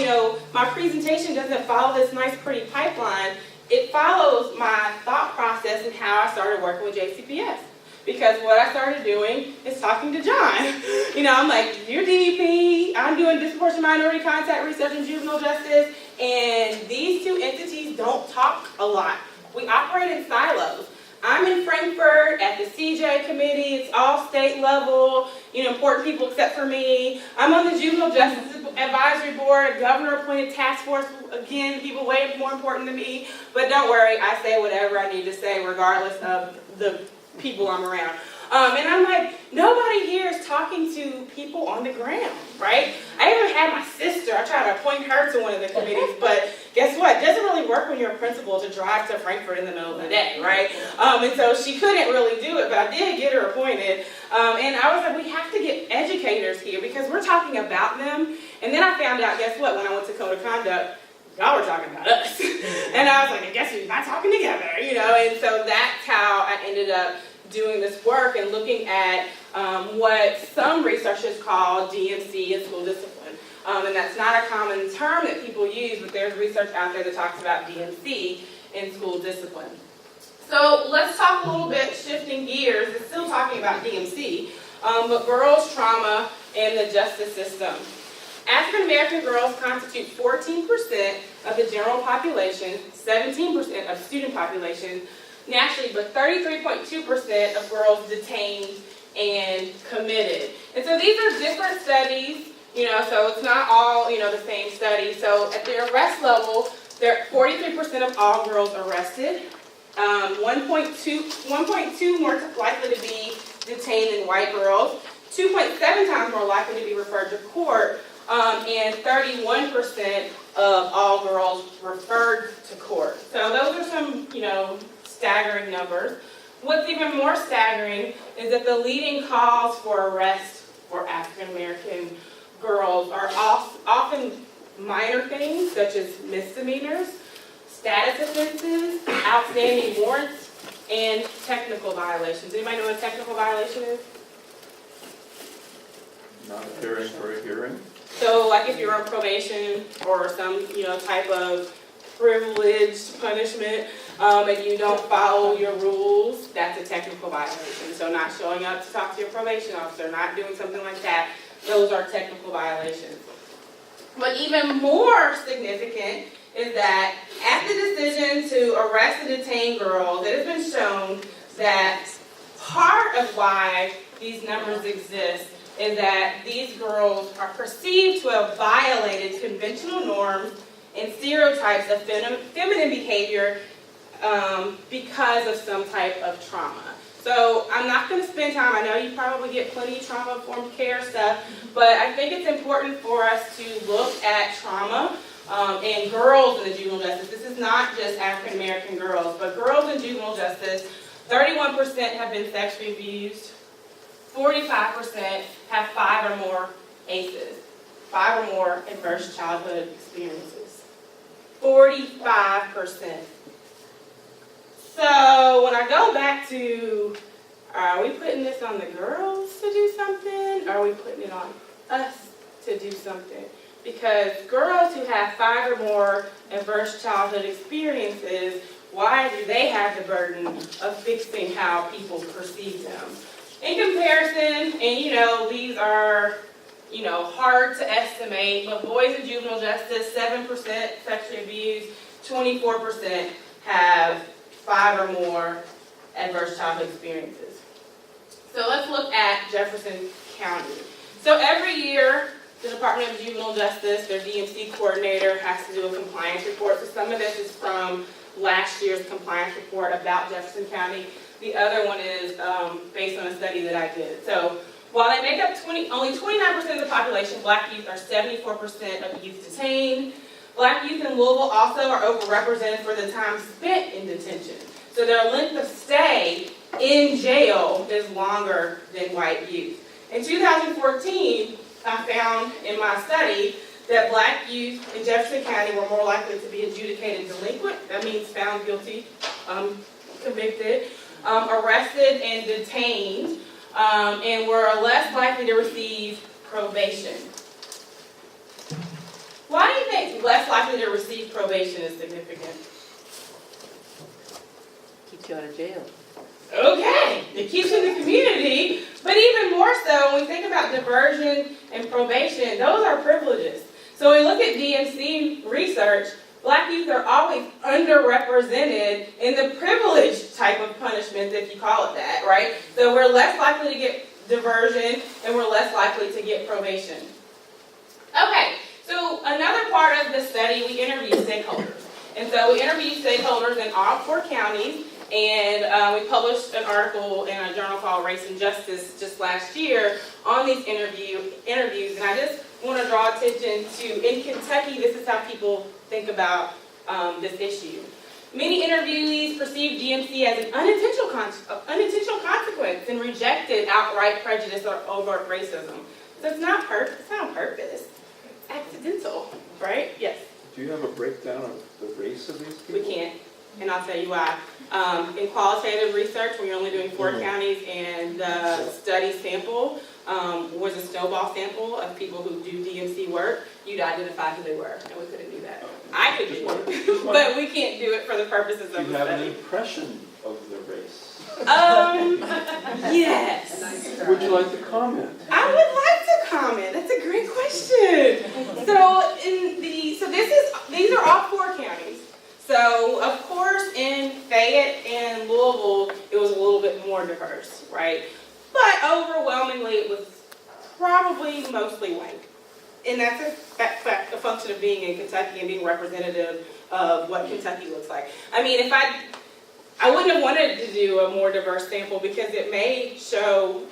Speaker 3: my presentation doesn't follow this nice, pretty pipeline, it follows my thought process and how I started working with JCPS. Because what I started doing is talking to John. I'm like, you're DDP, I'm doing disproportionate minority contact research in juvenile justice, and these two entities don't talk a lot. We operate in silos. I'm in Frankfurt at the CJ committee, it's all state level, important people except for me. I'm on the Juvenile Justice Advisory Board, a governor-appointed task force, again, people way more important than me. But don't worry, I say whatever I need to say regardless of the people I'm around. And I'm like, nobody here is talking to people on the ground, right? I even had my sister, I tried to appoint her to one of the committees, but guess what? It doesn't really work when you're a principal to drive to Frankfurt in the middle of the day, right? And so she couldn't really do it, but I did get her appointed. And I was like, we have to get educators here because we're talking about them. And then I found out, guess what? When I went to Code of Conduct, y'all were talking about us. And I was like, I guess we're not talking together, And so that's how I ended up doing this work and looking at what some researchers call DMC and school discipline. And that's not a common term that people use, but there's research out there that talks about DMC and school discipline. So let's talk a little bit, shifting gears, it's still talking about DMC, but girls' trauma and the justice system. African American girls constitute 14% of the general population, 17% of student population, nationally, but 33.2% of girls detained and committed. And so these are different studies, so it's not all, the same study. So at the arrest level, there are 43% of all girls arrested, 1.2 more likely to be detained than white girls, 2.7 times more likely to be referred to court, and 31% of all girls referred to court. So those are some, staggering numbers. What's even more staggering is that the leading cause for arrest for African American girls are often minor things such as misdemeanors, status offenses, outstanding warrants, and technical violations. Anybody know what a technical violation is?
Speaker 4: Not appearing for a hearing.
Speaker 3: So like if you're on probation or some, type of privileged punishment, and you don't follow your rules, that's a technical violation. So not showing up to talk to your probation officer, not doing something like that, those are technical violations. But even more significant is that at the decision to arrest and detain girls, it has been shown that part of why these numbers exist is that these girls are perceived to have violated conventional norms and stereotypes of feminine behavior because of some type of trauma. So I'm not going to spend time, I know you probably get plenty of trauma-informed care stuff, but I think it's important for us to look at trauma and girls in the juvenile justice. This is not just African American girls, but girls in juvenile justice, 31% have been sexually abused, 45% have 5 or more ACEs, 5 or more adverse childhood experiences. 45%. So when I go back to, are we putting this on the girls to do something? Or are we putting it on us to do something? Because girls who have 5 or more adverse childhood experiences, why do they have the burden of fixing how people perceive them? In comparison, and these are, hard to estimate, but boys in juvenile justice, 7% sexually abused, 24% have 5 or more adverse childhood experiences. So let's look at Jefferson County. So every year, the Department of Juvenile Justice, their DMC coordinator, has to do a compliance report. So some of this is from last year's compliance report about Jefferson County. The other one is based on a study that I did. So while they make up only 29% of the population, Black youth are 74% of youth detained. Black youth in Louisville also are overrepresented for the time spent in detention. So their length of stay in jail is longer than white youth. In 2014, I found in my study that Black youth in Jefferson County were more likely to be adjudicated delinquent, that means found guilty, convicted, arrested and detained, and were less likely to receive probation. Why do you think less likely to receive probation is significant?
Speaker 7: Keeps you out of jail.
Speaker 3: Okay, it keeps you in the community, but even more so when we think about diversion and probation, those are privileges. So when we look at DMC research, Black youth are always underrepresented in the privileged type of punishments, if you call it that, right? So we're less likely to get diversion and we're less likely to get probation. Okay, so another part of the study, we interviewed stakeholders. And so we interviewed stakeholders in all 4 counties, and we published an article in a journal called Race and Justice just last year on these interviews. And I just want to draw attention to, in Kentucky, this is how people think about this issue. Many interviewees perceived DMC as an unintentional consequence and rejected outright prejudice or overt racism. So it's not on purpose. It's accidental, right? Yes.
Speaker 4: Do you have a breakdown of the race of these people?
Speaker 3: We can't, and I'll tell you why. In qualitative research, when you're only doing 4 counties and the study sample was a snowball sample of people who do DMC work, you'd identify who they were, and we couldn't do that. I could do it, but we can't do it for the purposes of
Speaker 4: Do you
Speaker 3: the
Speaker 4: have an
Speaker 3: study.
Speaker 4: impression of the race?
Speaker 3: Yes.
Speaker 4: Would you like to comment?
Speaker 3: I would like to comment. That's a great question. So these are all 4 counties. So of course in Fayette and Louisville it was a little bit more diverse, right? But overwhelmingly it was probably mostly white. And that's a function of being in Kentucky and being representative of what Kentucky looks like. I mean, if I wouldn't have wanted to do a more diverse sample because it may show,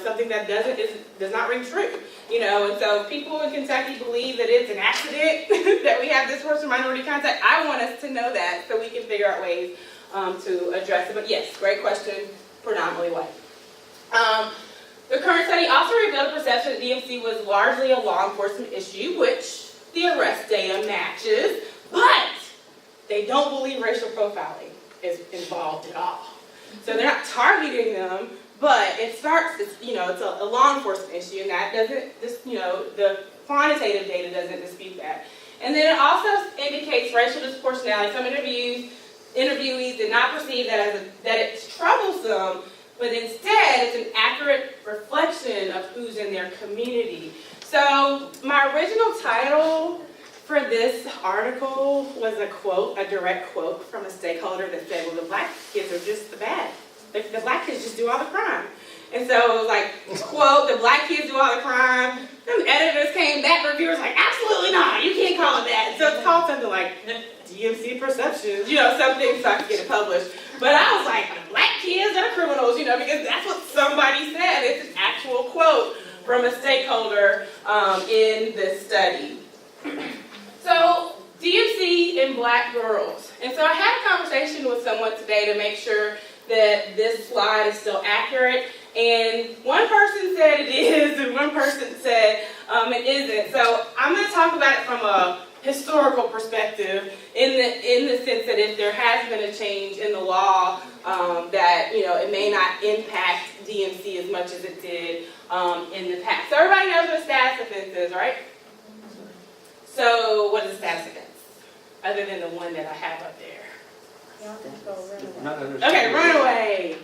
Speaker 3: something that does not ring true, and so people in Kentucky believe that it's an accident that we have this person minority contact. I want us to know that so we can figure out ways to address it. But yes, great question, predominantly white. The current study also revealed a perception that DMC was largely a law enforcement issue, which the arrest data matches, but they don't believe racial profiling is involved at all. So they're not targeting them, but it's a law enforcement issue, and that doesn't, the quantitative data doesn't dispute that. And then it also indicates racial disproportionality. Some interviewees did not perceive that it's troublesome, but instead it's an accurate reflection of who's in their community. So my original title for this article was a quote, a direct quote from a stakeholder that said, well, the black kids are just the bad. The black kids just do all the crime. And so it was like, quote, the black kids do all the crime. Then editors came back, reviewers like, absolutely not, you can't call it that. So it's called something like DMC Perceptions, something so I could get it published. But I was like, the black kids are criminals, because that's what somebody said. It's an actual quote from a stakeholder in this study. So, DMC and black girls. And so I had a conversation with someone today to make sure that this slide is still accurate. And one person said it is, and one person said it isn't. So I'm going to talk about it from a historical perspective in the sense that if there has been a change in the law, that it may not impact DMC as much as it did in the past. So everybody knows what a status offense is, right? So what is a status offense? Other than the one that I have up there.
Speaker 4: Not understand.
Speaker 3: Okay, runaway,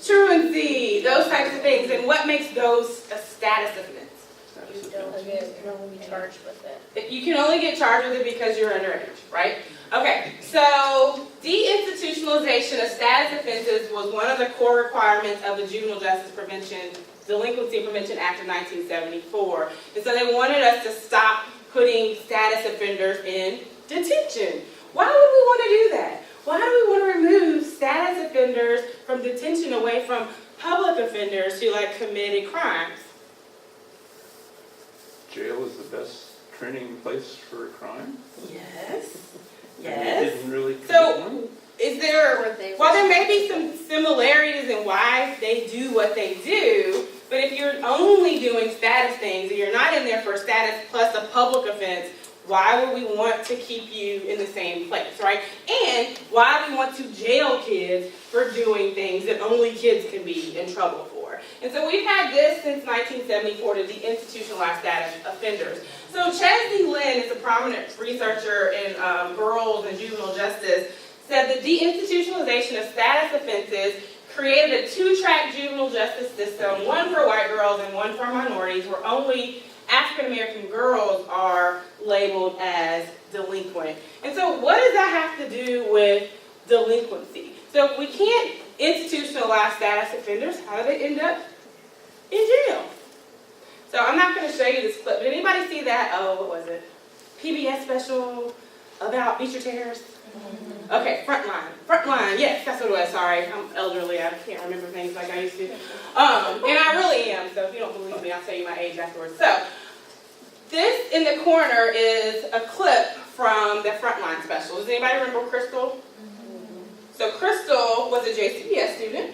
Speaker 3: truancy, those types of things. And what makes those a status offense?
Speaker 9: You can only be charged with it.
Speaker 3: You can only get charged with it because you're underage, right? Okay, so deinstitutionalization of status offenses was one of the core requirements of the Juvenile Justice Delinquency Prevention Act of 1974. And so they wanted us to stop putting status offenders in detention. Why would we want to do that? Why do we want to remove status offenders from detention away from public offenders who committed crimes?
Speaker 4: Jail is the best training place for a crime?
Speaker 3: Yes.
Speaker 4: And
Speaker 3: Yes.
Speaker 4: they didn't really
Speaker 3: So-
Speaker 4: commit one?
Speaker 3: While there may be some similarities in why they do what they do, but if you're only doing status things and you're not in there for status plus a public offense, why would we want to keep you in the same place, right? And why do we want to jail kids for doing things that only kids can be in trouble for? And so we've had this since 1974 to deinstitutionalize status offenders. So Cherie Dawson is a prominent researcher in girls and juvenile justice, said the deinstitutionalization of status offenses created a two-track juvenile justice system, one for white girls and one for minorities, where only African-American girls are labeled as delinquent. And so what does that have to do with delinquency? So if we can't institutionalize status offenders, how do they end up in jail? So I'm not going to show you this clip. Did anybody see that? Oh, what was it? PBS special about Beecher Terrace? Okay, Frontline, yes, that's what it was, sorry, I'm elderly, I can't remember things like I used to. And I really am, so if you don't believe me, I'll tell you my age afterwards. So, this in the corner is a clip from the Frontline special. Does anybody remember Crystal? So Crystal was a JCPS student.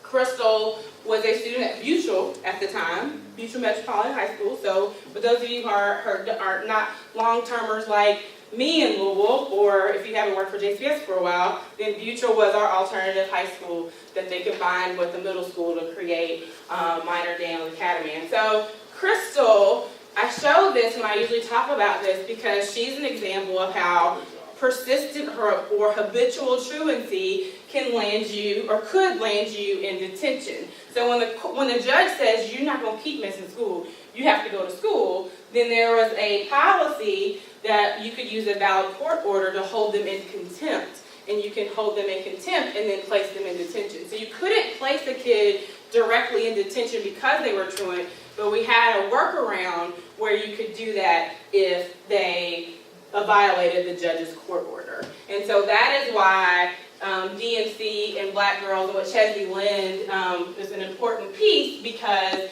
Speaker 3: Crystal was a student at Buchel at the time, Buchel Metropolitan High School. So for those of you who are not long-termers like me in Louisville, or if you haven't worked for JCPS for a while, then Buchel was our alternative high school that they combined with the middle school to create Minor Daniel Academy. And so Crystal, I show this and I usually talk about this because she's an example of how persistent or habitual truancy can land you or could land you in detention. So when the judge says you're not going to keep missing school, you have to go to school, then there was a policy that you could use a valid court order to hold them in contempt. And you can hold them in contempt and then place them in detention. So you couldn't place a kid directly in detention because they were truant, but we had a workaround where you could do that if they violated the judge's court order. And so that is why DMC and black girls and what Cherie Dawson is an important piece because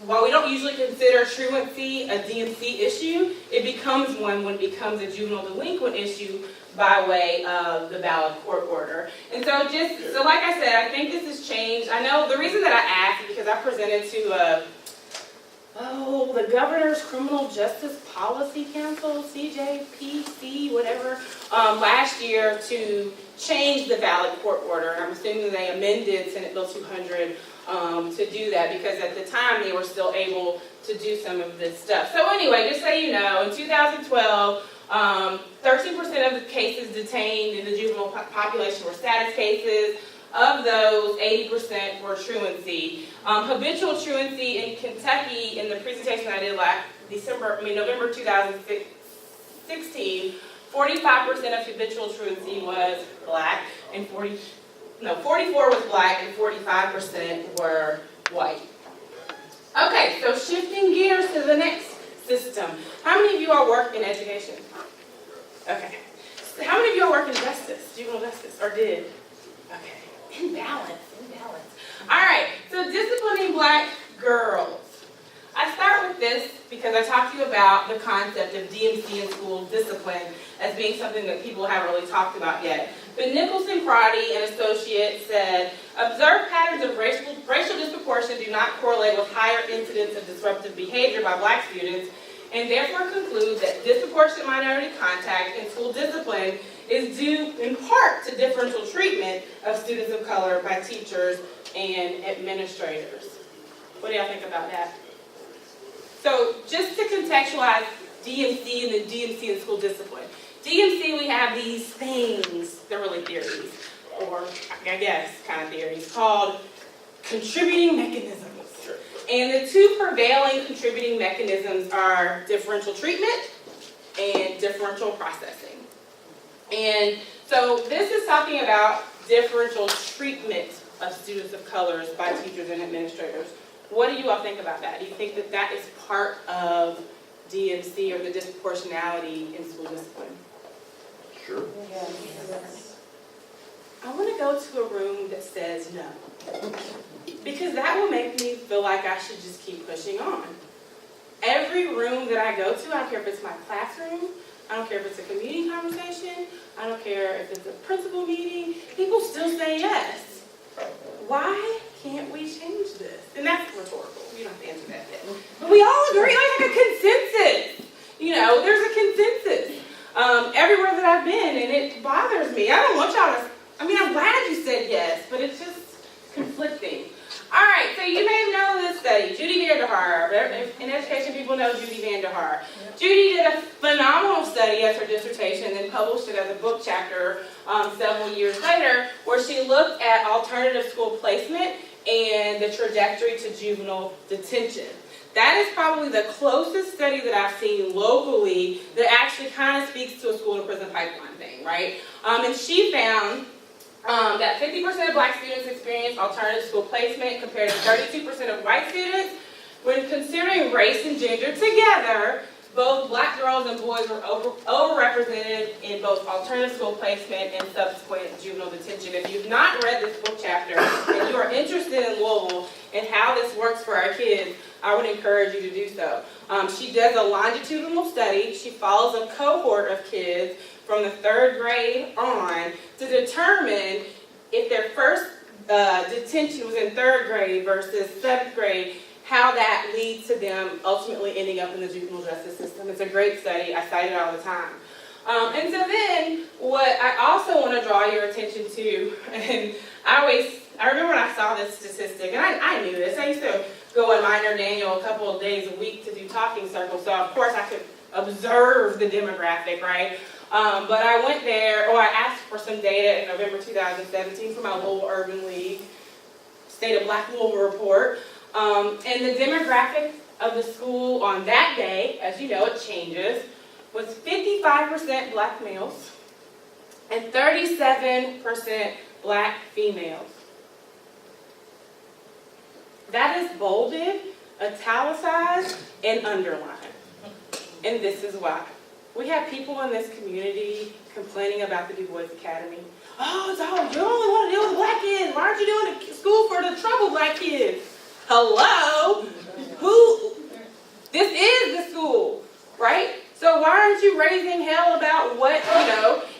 Speaker 3: while we don't usually consider truancy a DMC issue, it becomes one when it becomes a juvenile delinquent issue by way of the valid court order. And so so like I said, I think this has changed. I know the reason that I asked is because I presented to the Governor's Criminal Justice Policy Council, CJPC, whatever, last year to change the valid court order. And I'm assuming they amended Senate Bill 200 to do that because at the time they were still able to do some of this stuff. So anyway, just so you know, in 2012, 13% of the cases detained in the juvenile population were status cases. Of those, 80% were truancy. Habitual truancy in Kentucky, in the presentation I did November 2016, 45% of habitual truancy was black, and 44 was black, and 45% were white. Okay, so shifting gears to the next system. How many of you all work in education? Okay. How many of you all work in justice, juvenile justice, or did? Okay. Imbalance. All right, so disciplining black girls. I start with this because I talked to you about the concept of DMC in school discipline as being something that people haven't really talked about yet. But Nicholson, Crotty, and Associates said, observed patterns of racial disproportion do not correlate with higher incidence of disruptive behavior by black students, and therefore conclude that disproportionate minority contact in school discipline is due in part to differential treatment of students of color by teachers and administrators. What do y'all think about that? So just to contextualize DMC and the DMC in school discipline. DMC, we have these things, they're really theories, or I guess kind of theories, called contributing mechanisms. And the two prevailing contributing mechanisms are differential treatment and differential processing. And so this is talking about differential treatment of students of colors by teachers and administrators. What do you all think about that? Do you think that that is part of DMC or the disproportionality in school discipline?
Speaker 5: Sure.
Speaker 7: Yes.
Speaker 3: I want to go to a room that says no. Because that will make me feel like I should just keep pushing on. Every room that I go to, I don't care if it's my classroom, I don't care if it's a community conversation, I don't care if it's a principal meeting, people still say yes. Why can't we change this? And that's rhetorical. You don't have to answer that yet. But we all agree, like a consensus. There's a consensus. Everywhere that I've been, and it bothers me. I don't want y'all to, I'm glad you said yes, but it's just conflicting. All right, so you may know this study, Judy Vanderhaar. In education, people know Judy Vanderhaar. Judy did a phenomenal study as her dissertation, then published it as a book chapter several years later, where she looked at alternative school placement and the trajectory to juvenile detention. That is probably the closest study that I've seen locally that actually kind of speaks to a school to prison pipeline thing, right? And she found that 50% of black students experience alternative school placement compared to 32% of white students. When considering race and gender together, both black girls and boys were overrepresented in both alternative school placement and subsequent juvenile detention. If you've not read this book chapter and you are interested in Louisville and how this works for our kids, I would encourage you to do so. She does a longitudinal study. She follows a cohort of kids from the 3rd grade on to determine if their first detention was in 3rd grade versus 7th grade, how that leads to them ultimately ending up in the juvenile justice system. It's a great study. I cite it all the time. And so then, what I also want to draw your attention to, and I remember when I saw this statistic, and I knew this. I used to go in Minor Daniel a couple of days a week to do talking circles, so of course I could observe the demographic, right? But I went there, or I asked for some data in November 2017 from my Louisville Urban League State of Black Louisville report. And the demographic of the school on that day, as you know, it changes, was 55% black males and 37% black females. That is bolded, italicized, and underlined. And this is why. We have people in this community complaining about the Du Bois Academy. Oh, you only want to deal with black kids. Why aren't you doing a school for the troubled black kids? Hello? This is the school, right? So why aren't you raising hell about what,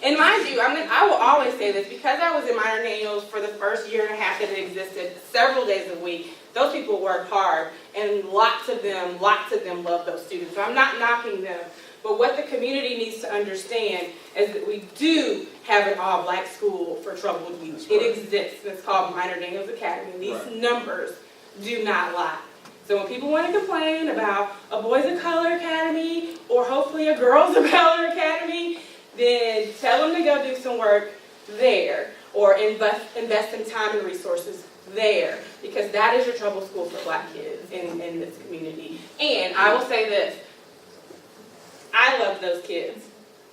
Speaker 3: and mind you, I will always say this, because I was in Minor Daniels for the first year and a half that it existed, several days a week, those people work hard, and lots of them love those students. So I'm not knocking them. But what the community needs to understand is that we do have an all-black school for troubled youth. It exists. It's called Minor Daniels Academy. These numbers do not lie. So when people want to complain about a Boys of Color Academy or hopefully a Girls of Color Academy, then tell them to go do some work there or invest some time and resources there, because that is your trouble school for black kids in this community. And I will say this, I loved those kids.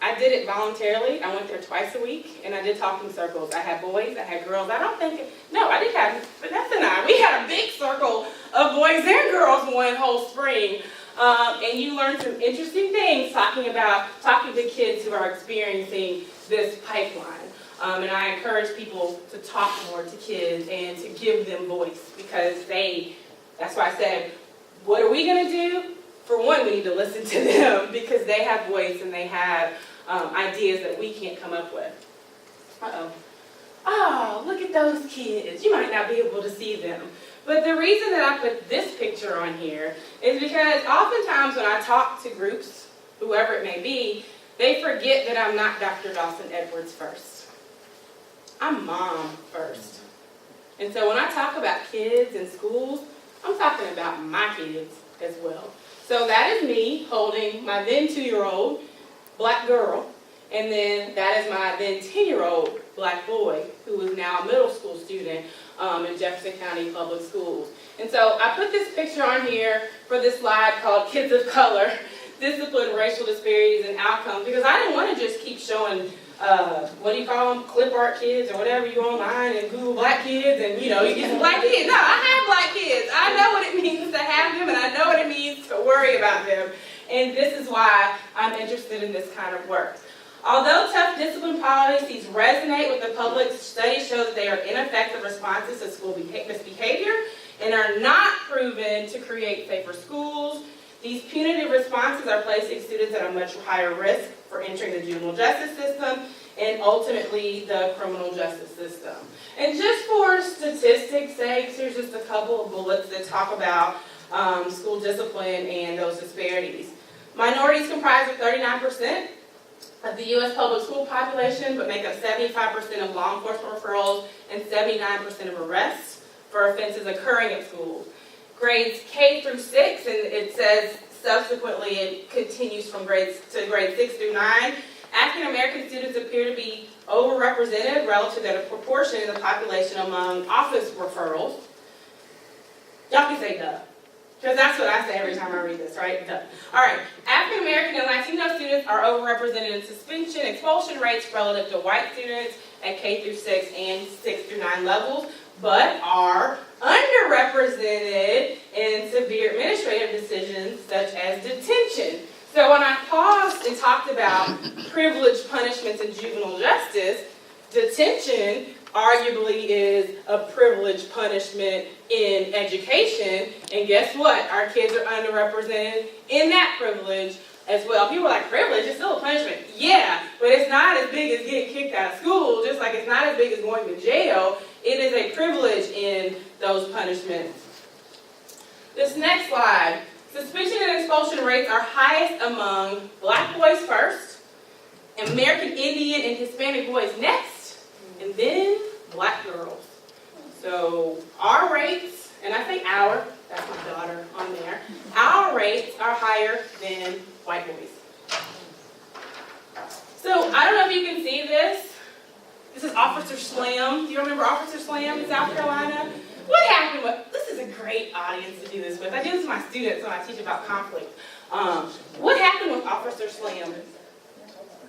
Speaker 3: I did it voluntarily. I went there twice a week, and I did talking circles. I had boys, I had girls. I did have, Vanessa and I, we had a big circle of boys and girls one whole spring. And you learn some interesting things talking to kids who are experiencing this pipeline. And I encourage people to talk more to kids and to give them voice, because that's why I said, what are we going to do? For one, we need to listen to them, because they have voice and they have ideas that we can't come up with. Oh, look at those kids. You might not be able to see them. But the reason that I put this picture on here is because oftentimes when I talk to groups, whoever it may be, they forget that I'm not Dr. Dawson-Edwards first. I'm mom first. And so when I talk about kids in schools, I'm talking about my kids as well. So that is me holding my then 2-year-old black girl, and then that is my then 10-year-old black boy, who is now a middle school student in Jefferson County Public Schools. And so I put this picture on here for this slide called Kids of Color, Discipline, Racial Disparities, and Outcomes, because I didn't want to just keep showing, what do you call them, clip art kids or whatever you online and Google black kids and, you get some black kids. No, I have black kids. I know what it means to have them, and I know what it means to worry about them. And this is why I'm interested in this kind of work. Although tough discipline policies resonate with the public, studies show that they are ineffective responses to school misbehavior and are not proven to create safer schools. These punitive responses are placing students at a much higher risk for entering the juvenile justice system and ultimately the criminal justice system. And just for statistics' sake, here's just a couple of bullets that talk about school discipline and those disparities. Minorities comprise of 39% of the U.S. public school population, but make up 75% of law enforcement referrals and 79% of arrests for offenses occurring at schools. Grades K through 6, and it says subsequently it continues from grades 6 through 9. African American students appear to be overrepresented relative to their proportion in the population among office referrals. Y'all can say duh, because that's what I say every time I read this, right? Duh. All right, African American and Latino students are overrepresented in suspension, expulsion rates relative to white students at K through 6 and 6 through 9 levels, but are underrepresented in severe administrative decisions such as detention. So when I paused and talked about privileged punishments in juvenile justice, detention arguably is a privileged punishment in education, and guess what? Our kids are underrepresented in that privilege as well. People are like, privilege is still a punishment. Yeah, but it's not as big as getting kicked out of school, just like it's not as big as going to jail. It is a privilege in those punishments. This next slide. Suspension and expulsion rates are highest among black boys first, American Indian and Hispanic boys next, and then black girls. So our rates, and I say our, that's my daughter on there, our rates are higher than white boys. So I don't know if you can see this. This is Officer Slam. Do you remember Officer Slam in South Carolina? What happened with, this is a great audience to do this with. I do this with my students when I teach about conflict. What happened with Officer Slam?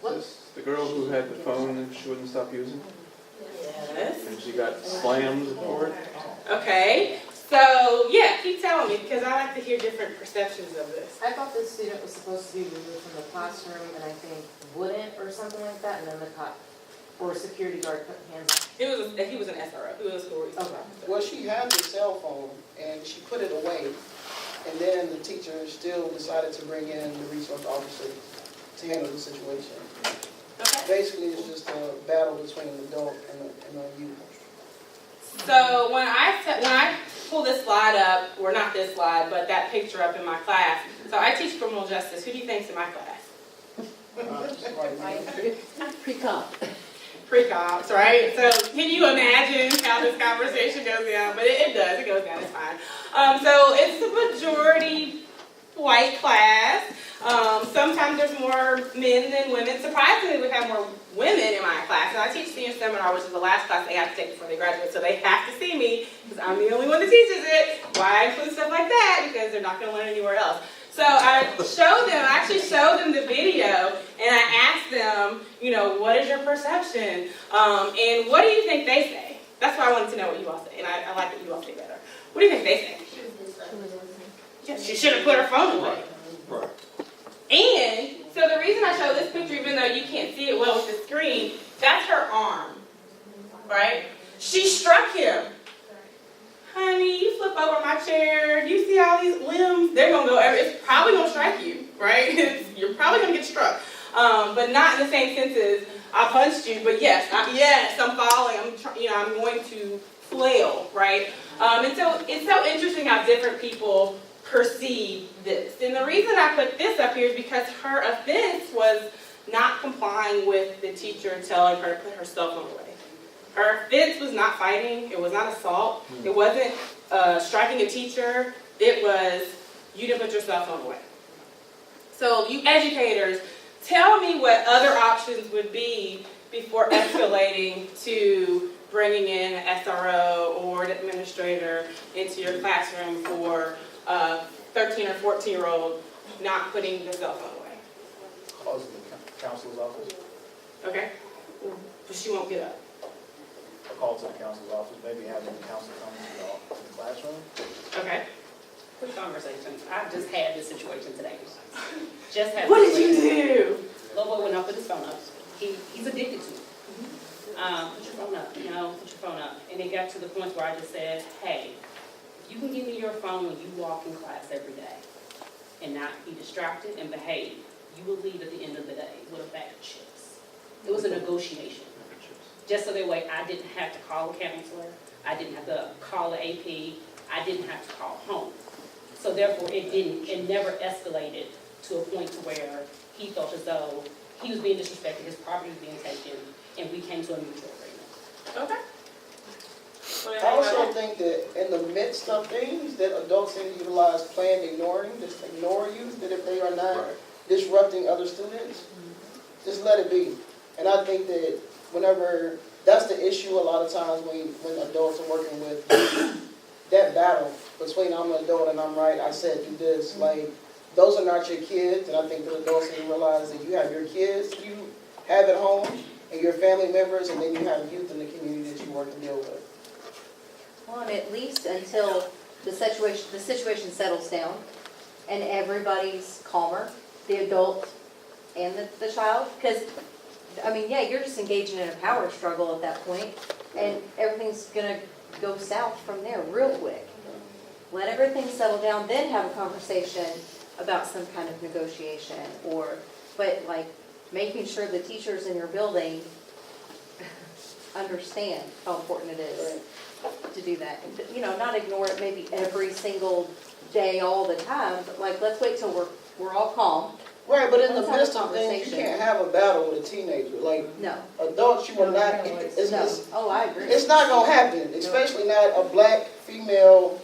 Speaker 4: This the girl who had the phone and she wouldn't stop using?
Speaker 3: Yes.
Speaker 4: And she got slammed for it?
Speaker 3: Okay. So, yeah, keep telling me, because I like to hear different perceptions of this.
Speaker 7: I thought this student was supposed to be removed from the classroom and I think wouldn't or something like that, and then the cop or security guard put hands on.
Speaker 3: He was an SRO. He was a school resource officer.
Speaker 6: Well, she had the cell phone and she put it away. And then the teacher still decided to bring in the resource officer to handle the situation.
Speaker 3: Okay.
Speaker 6: Basically, it's just a battle between an adult and a youth.
Speaker 3: So when I pull this slide up, or not this slide, but that picture up in my class, so I teach criminal justice. Who do you think's in my class?
Speaker 7: Pre-comp.
Speaker 3: Pre-cops, right? So can you imagine how this conversation goes down? But it does, it goes down, it's fine. So it's a majority white class. Sometimes there's more men than women. Surprisingly, we have more women in my class. And I teach senior seminar, which is the last class they have to take before they graduate. So they have to see me because I'm the only one that teaches it. Why I include stuff like that? Because they're not going to learn anywhere else. So I actually showed them the video, and I asked them, what is your perception? And what do you think they say? That's why I wanted to know what you all say, and I like what you all say better. What do you think they say? Yeah, she should have put her phone away.
Speaker 1: Right.
Speaker 3: And so the reason I show this picture, even though you can't see it well with the screen, that's her arm, right? She struck him. Honey, you flip over my chair, you see all these limbs, they're going to go, it's probably going to strike you, right? You're probably going to get struck. But not in the same sense as I punched you, but yes, I'm falling, I'm going to flail, right? And so it's so interesting how different people perceive this. And the reason I put this up here is because her offense was not complying with the teacher telling her to put her cell phone away. Her offense was not fighting, it was not assault, it wasn't striking a teacher, it was you didn't put your cell phone away. So you educators, tell me what other options would be before escalating to bringing in an SRO or an administrator into your classroom for a 13 or 14-year-old not putting the cell phone away.
Speaker 10: Calls the counselor's office,
Speaker 3: Okay? But she won't get up.
Speaker 10: a call to the counselor's office, maybe having the counselor come to the classroom.
Speaker 3: Okay.
Speaker 11: Quick conversation. I just had this situation today. Just had.
Speaker 3: What did you do?
Speaker 11: Little boy went up with his phone up. He's addicted to it. Put your phone up, put your phone up. And it got to the point where I just said, hey, if you can give me your phone when you walk in class every day and not be distracted and behave, you will leave at the end of the day with a bag of chips. It was a negotiation. Just so that way I didn't have to call a counselor, I didn't have to call the AP, I didn't have to call home. So therefore it never escalated to a point to where he felt as though he was being disrespected, his property was being taken, and we came to a mutual agreement.
Speaker 3: Okay.
Speaker 6: I also think that in the midst of things, that adults need to utilize planned ignoring, just ignore youth, that if they are not disrupting other students, just let it be. And I think that whenever, that's the issue a lot of times when adults are working with that battle between I'm an adult and I'm right, I said do this, like, those are not your kids, and I think the adults need to realize that you have your kids you have at home, and your family members, and then you have youth in the community that you work and deal with.
Speaker 12: Well, and at least until the situation settles down and everybody's calmer, the adult and the child, because, I mean, yeah, you're just engaging in a power struggle at that point, and everything's gonna go south from there real quick. Let everything settle down, then have a conversation about some kind of negotiation, but like making sure the teachers in your building understand how important it is to do that. And, not ignore it maybe every single day, all the time, but like, let's wait till we're all calm.
Speaker 6: Right, but in the
Speaker 12: Let's have a
Speaker 6: midst of things, you can't have a battle with a teenager. Like,
Speaker 12: No.
Speaker 6: adults, you are not,
Speaker 12: No. Oh, I agree.
Speaker 6: it's not gonna happen, especially not a black female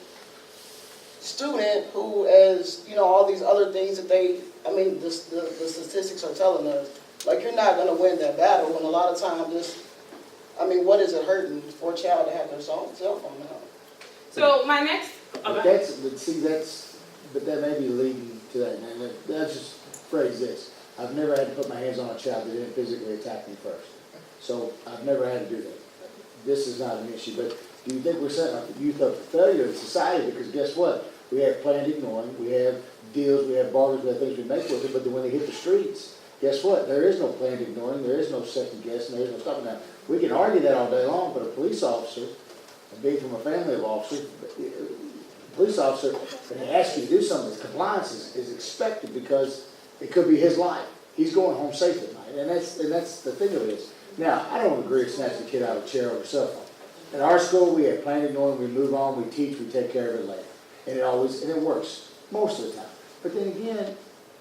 Speaker 6: student who, as all these other things that the statistics are telling us, like, you're not gonna win that battle when a lot of times what is it hurting for a child to have their cell phone now?
Speaker 3: So my next,
Speaker 13: But that may be leading to that, and let's just phrase this. I've never had to put my hands on a child that didn't physically attack me first. So I've never had to do that. This is not an issue, but do you think we're setting up the youth up for failure in society? Because guess what? We have planned ignoring, we have deals, we have bargains, we have things we make with it, but then when they hit the streets, guess what? There is no planned ignoring, there is no second guessing, there is no stopping. Now, we can argue that all day long, but a police officer, and being from a family of officers, police officer, when they ask you to do something, compliance is expected because it could be his life. He's going home safe at night, and that's the thing of it is. Now, I don't agree with snatching the kid out of a chair or a cell phone. In our school, we have planned ignoring, we move on, we teach, we take care of it later. And it works most of the time. But then again,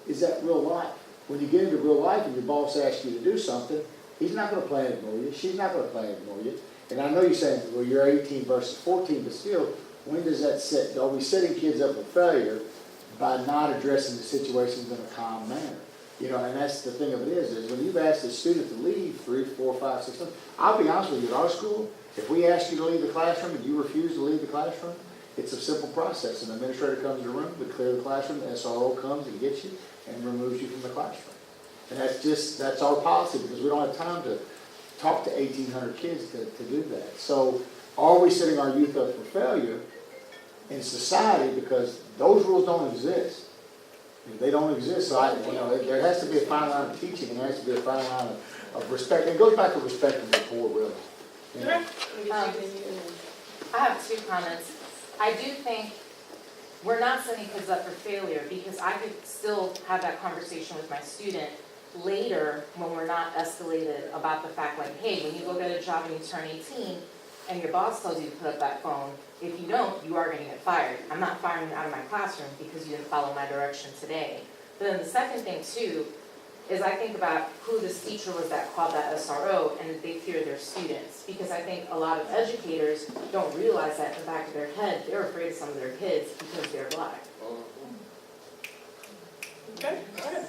Speaker 13: is that real life? When you get into real life and your boss asks you to do something, he's not going to plan to ignore you, she's not going to plan to ignore you. And I know you're saying, well, you're 18 versus 14, but still, when does that set? Are we setting kids up for failure by not addressing the situations in a calm manner? And that's the thing of it is when you've asked a student to leave 3, 4, 5, 6 months, I'll be honest with you, at our school, if we ask you to leave the classroom and you refuse to leave the classroom, It's a simple process. An administrator comes to the room, we clear the classroom, the SRO comes and gets you and removes you from the classroom. And that's our policy, because we don't have time to talk to 1,800 kids to do that. So are we setting our youth up for failure in society because those rules don't exist? They don't exist, so there has to be a fine line of teaching, and there has to be a fine line of respect. It goes back to respect and rapport, really. You know?
Speaker 14: I have 2 comments. I do think we're not setting kids up for failure, because I could still have that conversation with my student later when we're not escalated about the fact like, hey, when you go get a job and you turn 18 and your boss tells you to put up that phone, if you don't, you are going to get fired. I'm not firing you out of my classroom because you didn't follow my direction today. But then the second thing too is I think about who this teacher was that called that SRO, and they fear their students, because I think a lot of educators don't realize that in the back of their head, they're afraid of some of their kids because they're black.
Speaker 3: Okay, go ahead.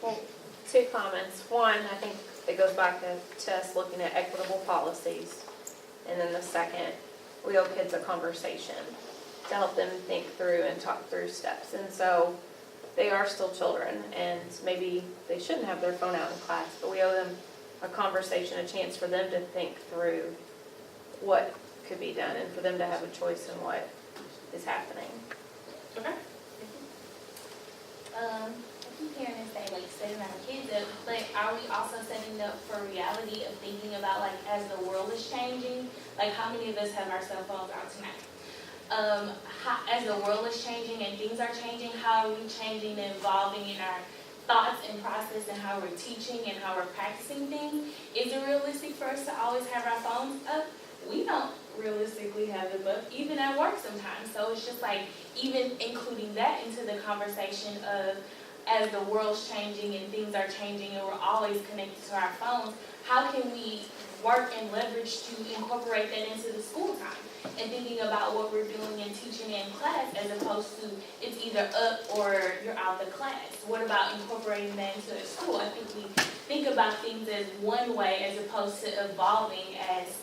Speaker 9: Well, 2 comments. One, I think it goes back to us looking at equitable policies. And then the second, we owe kids a conversation to help them think through and talk through steps. And so they are still children, and maybe they shouldn't have their phone out in class, but we owe them a conversation, a chance for them to think through what could be done and for them to have a choice in what is happening.
Speaker 3: Okay.
Speaker 15: I keep hearing this say, like, setting our kids up, but are we also setting up for reality of thinking about, like, as the world is changing, like, how many of us have our cell phones out tonight? As the world is changing and things are changing, how are we changing and evolving in our thoughts and process and how we're teaching and how we're practicing things? Is it realistic for us to always have our phones up? We don't realistically have them up, even at work sometimes. So it's just like, even including that into the conversation of, as the world's changing and things are changing and we're always connected to our phones, how can we work and leverage to incorporate that into the school time? And thinking about what we're doing and teaching in class, as opposed to it's either up or you're out of the class. What about incorporating that into the school? I think we think about things as one way as opposed to evolving as,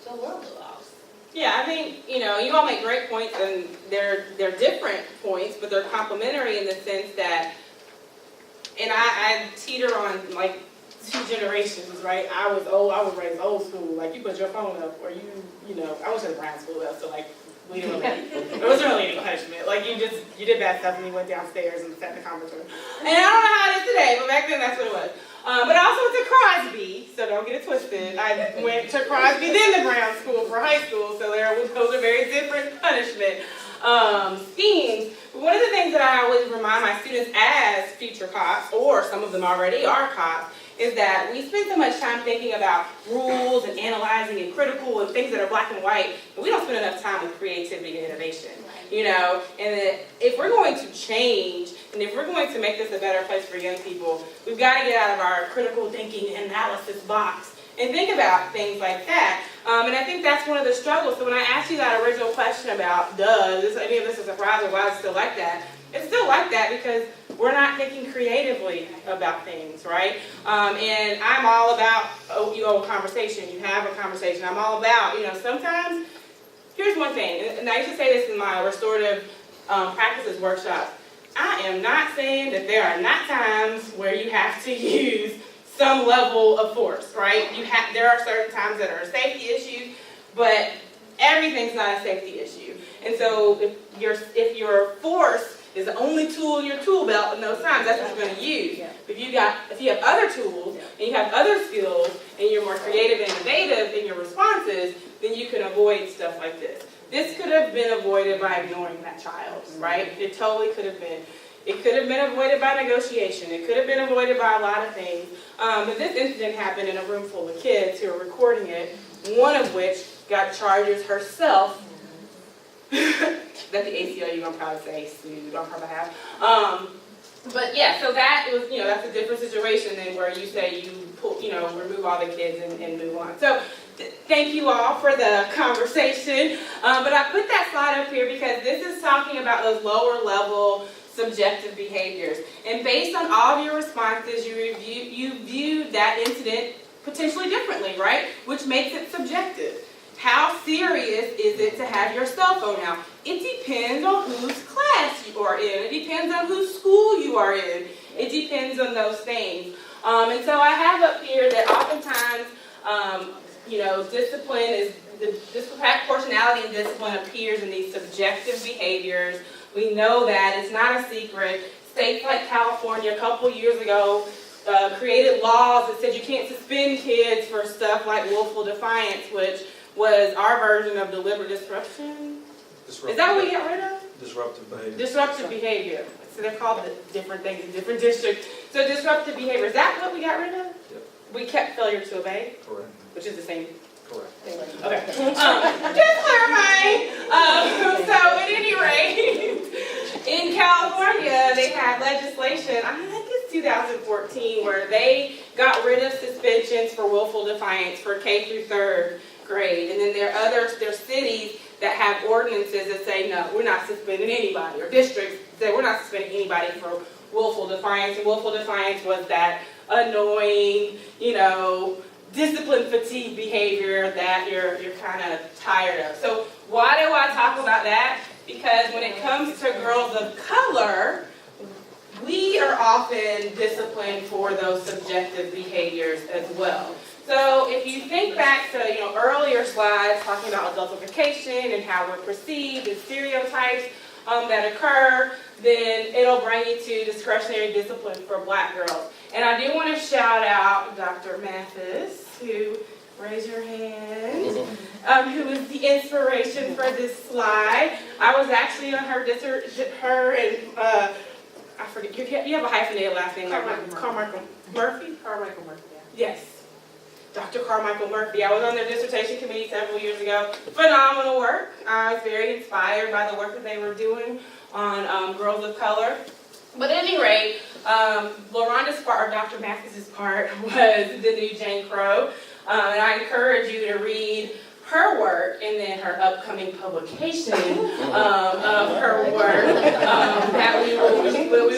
Speaker 15: the world evolves.
Speaker 3: Yeah, I think, you all make great points, and they're different points, but they're complementary in the sense that, and I teeter on, like, 2 generations, right? I was raised old school, like, you put your phone up, or I was in Brown school though, so, like, we didn't really, there wasn't really any punishment. Like, you did bad stuff and you went downstairs and sat in the conference room. And I don't know how it is today, but back then that's what it was. But I also went to Crosby, so don't get it twisted. I went to Crosby, then the Brown School for high school, so those are very different punishment schemes. But one of the things that I always remind my students as future cops, or some of them already are cops, is that we spend so much time thinking about rules and analyzing and critical and things that are black and white, and we don't spend enough time with creativity and innovation. And that if we're going to change, and if we're going to make this a better place for young people, we've got to get out of our critical thinking analysis box and think about things like that. And I think that's one of the struggles. So when I asked you that original question about, is any of this a surprise or why is it still like that? It's still like that because we're not thinking creatively about things, right? And I'm all about, you owe a conversation, you have a conversation. I'm all about, sometimes, here's one thing, and I used to say this in my restorative practices workshops. I am not saying that there are not times where you have to use some level of force, right? There are certain times that are safety issues, but everything's not a safety issue. And so if your force is the only tool in your tool belt in those times, that's what you're going to use. Yeah. If you have other tools and you have other skills and you're more creative and innovative in your responses, then you can avoid stuff like this. This could have been avoided by ignoring that child, right? It totally could have been. It could have been avoided by negotiation. It could have been avoided by a lot of things. But this incident happened in a room full of kids who were recording it, one of which got charges herself that the ACLU, I'm probably say, sued on her behalf. But yeah, so that was, that's a different situation than where you say you pull, remove all the kids and move on. So thank you all for the conversation. But I put that slide up here because this is talking about those lower level subjective behaviors. And based on all of your responses, you viewed that incident potentially differently, right? Which makes it subjective. How serious is it to have your cell phone out? It depends on whose class you are in. It depends on whose school you are in. It depends on those things. And so I have up here that oftentimes, discipline is, the disproportionality in discipline appears in these subjective behaviors. We know that, it's not a secret. States like California a couple years ago created laws that said you can't suspend kids for stuff like willful defiance, which was our version of deliberate disruption. Is that what we got rid of?
Speaker 1: Disruptive behavior.
Speaker 3: Disruptive behavior. So they're called different things in different districts. So disruptive behavior, is that what we got rid of?
Speaker 1: Yep.
Speaker 3: We kept failure to obey,
Speaker 1: Correct.
Speaker 3: which is the same.
Speaker 1: Correct.
Speaker 3: Okay. Just clarifying. So at any rate, in California, they had legislation, I think it's 2014, where they got rid of suspensions for willful defiance for K through 3rd grade. And then there are cities that have ordinances that say, no, we're not suspending anybody, or districts say we're not suspending anybody for willful defiance. And willful defiance was that annoying, discipline fatigue behavior that you're kind of tired of. So why do I talk about that? Because when it comes to girls of color, we are often disciplined for those subjective behaviors as well. So if you think back to earlier slides talking about adultification and how we're perceived and stereotypes that occur, then it'll bring you to discretionary discipline for black girls. And I do want to shout out Dr. Mathis, who, raise your hand, who was the inspiration for this slide. I was actually on her and I forget, you have a hyphenated last name. Carmichael Murphy? Carmichael Murphy, yeah. Yes. Dr. Carmichael Murphy. I was on their dissertation committee several years ago. Phenomenal work. I was very inspired by the work that they were doing on girls of color. But at any rate, LaRonda's part, or Dr. Mathis's part, was the new Jane Crow. And I encourage you to read her work and then her upcoming publication of her work that we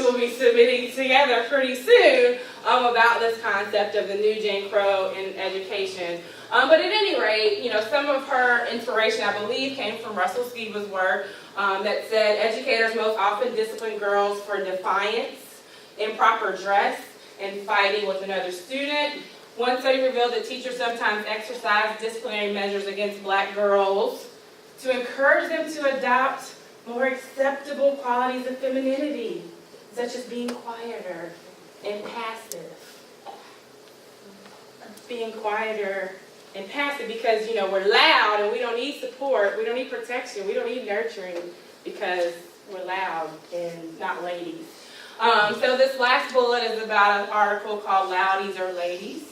Speaker 3: will be submitting together pretty soon about this concept of the new Jane Crow in education. But at any rate, some of her inspiration, I believe, came from Russell Skeeva's work that said educators most often discipline girls for defiance, improper dress, and fighting with another student. One study revealed that teachers sometimes exercise disciplinary measures against black girls to encourage them to adopt more acceptable qualities of femininity, such as being quieter and passive. Being quieter and passive because, we're loud and we don't need support, we don't need protection, we don't need nurturing because we're loud and not ladies. So this last bullet is about an article called Loudies or Ladies,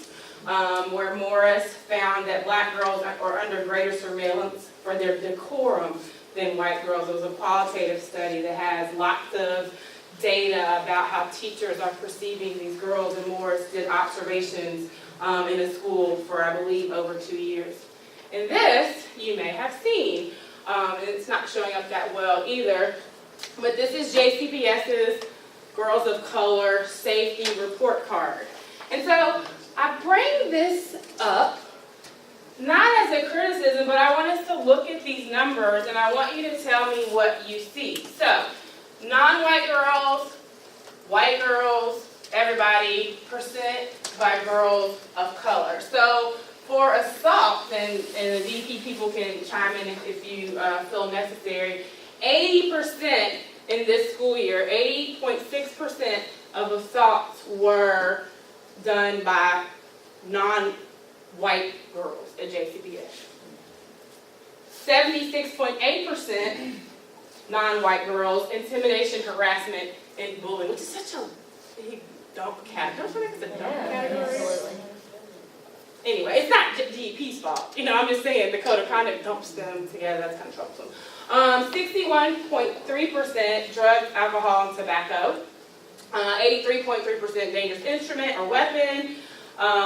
Speaker 3: where Morris found that black girls are under greater surveillance for their decorum than white girls. It was a qualitative study that has lots of data about how teachers are perceiving these girls, and Morris did observations in a school for, I believe, over 2 years. And this, you may have seen, and it's not showing up that well either, but this is JCPS's Girls of Color Safety Report Card. And so I bring this up not as a criticism, but I want us to look at these numbers and I want you to tell me what you see. So, non-white girls, white girls, everybody, percent by girls of color. So for assault, and the DP people can chime in if you feel necessary, 80% in this school year, 80.6% of assaults were done by non-white girls at JCPS. 76.8% non-white girls, intimidation, harassment, and bullying, which is such a big dump category. Don't you think it's a dump category?
Speaker 12: Absolutely.
Speaker 3: Anyway, it's not DEP's fault. I'm just saying the code of conduct dumps them together. That's kind of troublesome. 61.3% drugs, alcohol, and tobacco. 83.3% dangerous instrument or weapon,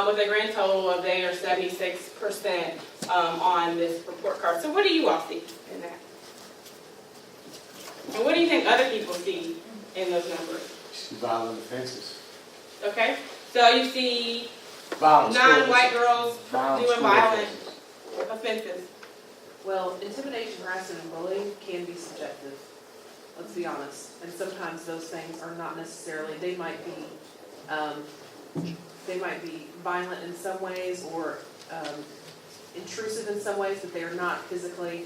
Speaker 3: with a grand total of they are 76% on this report card. So what do you all see in that? And what do you think other people see in those numbers?
Speaker 13: Violent offenses.
Speaker 3: Okay, so you see
Speaker 13: Violence.
Speaker 3: non-white girls
Speaker 13: Violence.
Speaker 3: doing violent offenses.
Speaker 7: Well, intimidation, harassment, and bullying can be subjective, let's be honest. And sometimes those things are not necessarily, they might be violent in some ways or intrusive in some ways, but they are not physically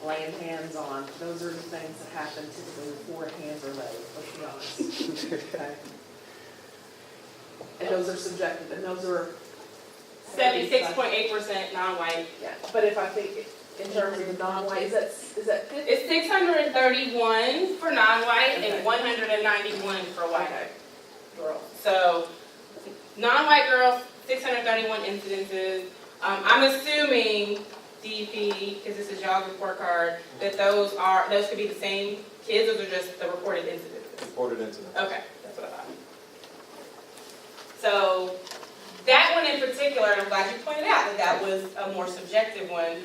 Speaker 7: laying hands on. Those are the things that happen typically before hands are laid, let's be honest. Okay? And those are subjective, and those are.
Speaker 3: 76.8% non-white.
Speaker 7: Yeah, but if I think in terms of the non-white, is that
Speaker 3: It's 631 for non-white and 191 for white girls. So, non-white girls, 631 incidences. I'm assuming DP, because this is y'all's report card, that those could be the same kids, or they're just the reported incidences?
Speaker 1: Reported incident.
Speaker 3: Okay, that's what I thought. So, that one in particular, and I'm glad you pointed out that that was a more subjective one.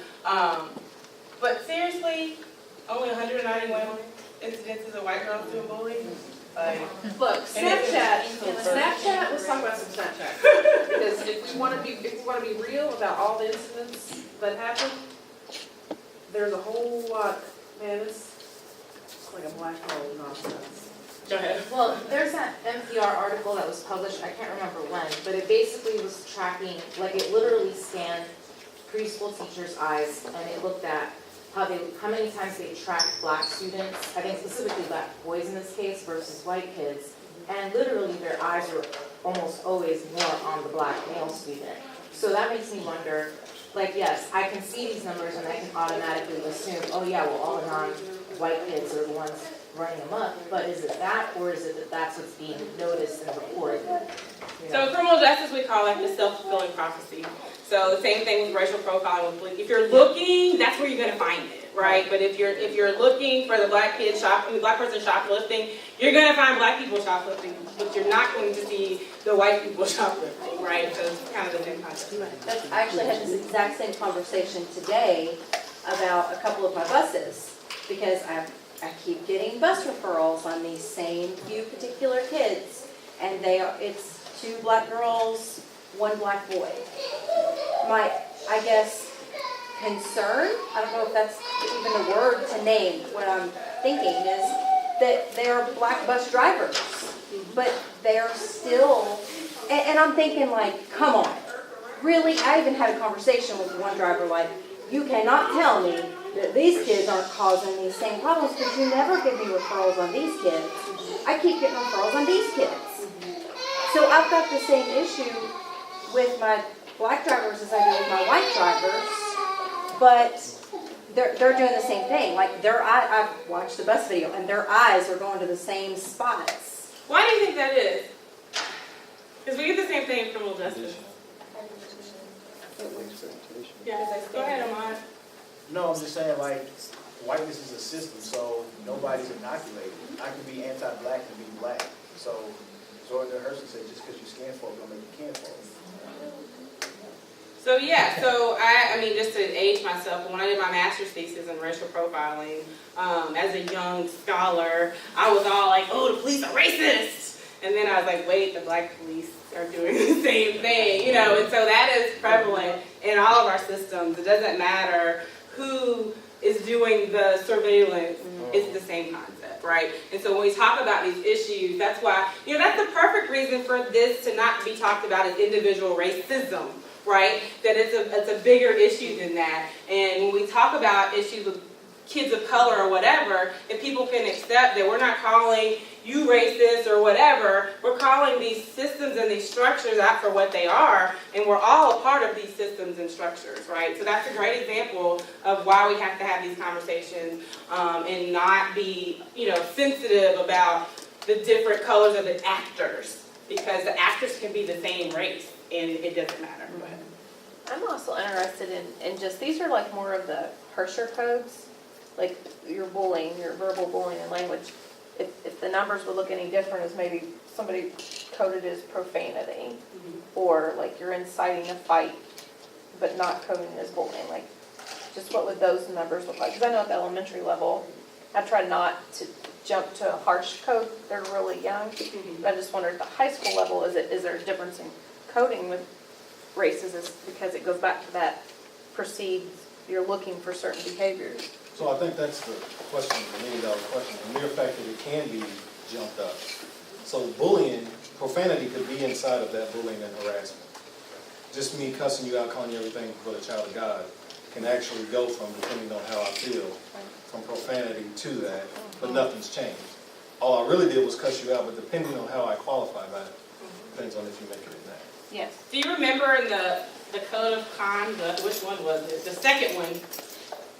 Speaker 3: But seriously, only 191 incidences of white girls doing bullying? Like,
Speaker 7: look, Snapchat, let's talk about some Snapchat. Because if we want to be real about all the incidents that happen, there's a whole lot, man, it's like a black hole of nonsense.
Speaker 3: Go ahead.
Speaker 14: Well, there's that NPR article that was published, I can't remember when, but it basically was tracking, like it literally scanned preschool teachers' eyes, and it looked at how many times they tracked black students, I think specifically black boys in this case versus white kids, and literally their eyes were almost always more on the black male student. So that makes me wonder, like, yes, I can see these numbers and I can automatically assume, oh yeah, well, all the non-white kids are the ones running amok, but is it that, or is it that that's what's being noticed and reported?
Speaker 3: So in criminal justice, we call it the self-fulfilling prophecy. So the same thing with racial profiling. With bullying. If you're looking, that's where you're going to find it, right? But if you're looking for the black person shoplifting, you're going to find black people shoplifting, but you're not going to see the white people shoplifting, right? So it's kind of the same concept.
Speaker 12: I actually had this exact same conversation today about a couple of my buses, because I keep getting bus referrals on these same few particular kids, and it's 2 black girls, 1 black boy. My, I guess, concern, I don't know if that's even a word to name, what I'm thinking is that they're black bus drivers, but they're still, and I'm thinking like, come on, really? I even had a conversation with one driver like, you cannot tell me that these kids aren't causing these same problems, because you never give me referrals on these kids. I keep getting referrals on these kids. So I've got the same issue with my black drivers as I do with my white drivers, but they're doing the same thing. Like I've watched the bus video, and their eyes are going to the same spots.
Speaker 3: Why do you think that is? Because we get the same thing in criminal justice. Yeah, go ahead, Ahmad.
Speaker 10: No, I'm just saying, like, whiteness is a system, so nobody's inoculated. I can be anti-black and be black. So, Zora Hershey said, just because you scan for it, don't make you can for it.
Speaker 3: So yeah, so I mean, just to age myself, when I did my master's thesis in racial profiling, as a young scholar, I was all like, oh, the police are racist. And then I was like, wait, the black police are doing the same thing, and so that is prevalent in all of our systems. It doesn't matter who is doing the surveillance, it's the same concept, right? And so when we talk about these issues, that's why, that's the perfect reason for this to not be talked about as individual racism, right? That it's a bigger issue than that. And when we talk about issues with kids of color or whatever, if people can accept that we're not calling you racist or whatever, we're calling these systems and these structures out for what they are, and we're all a part of these systems and structures, right? So that's a great example of why we have to have these conversations and not be, sensitive about the different colors of the actors, because the actors can be the same race, and it doesn't matter. Go ahead.
Speaker 9: I'm also interested in just, these are like more of the harsher codes, like your bullying, your verbal bullying and language. If the numbers would look any different, as maybe somebody coded as profanity, or like you're inciting a fight, but not coding as bullying. Like, just what would those numbers look like? Because I know at the elementary level, I try not to jump to a harsh code. They're really young. But I just wonder at the high school level, is there a difference in coding with races? Because it goes back to that perceived
Speaker 12: you're looking for certain behaviors.
Speaker 16: So I think that's the question, the million-dollar question, the mere fact that it can be jumped up. So bullying, profanity could be inside of that bullying and harassment. Just me cussing you out, calling you everything but a child of God, can actually go from, depending on how I feel, from profanity to that, but nothing's changed. All I really did was cuss you out, but depending on how I qualify that, depends on if you make it in that.
Speaker 3: Yes. Do you remember in the code of conduct, which one was it? The second one,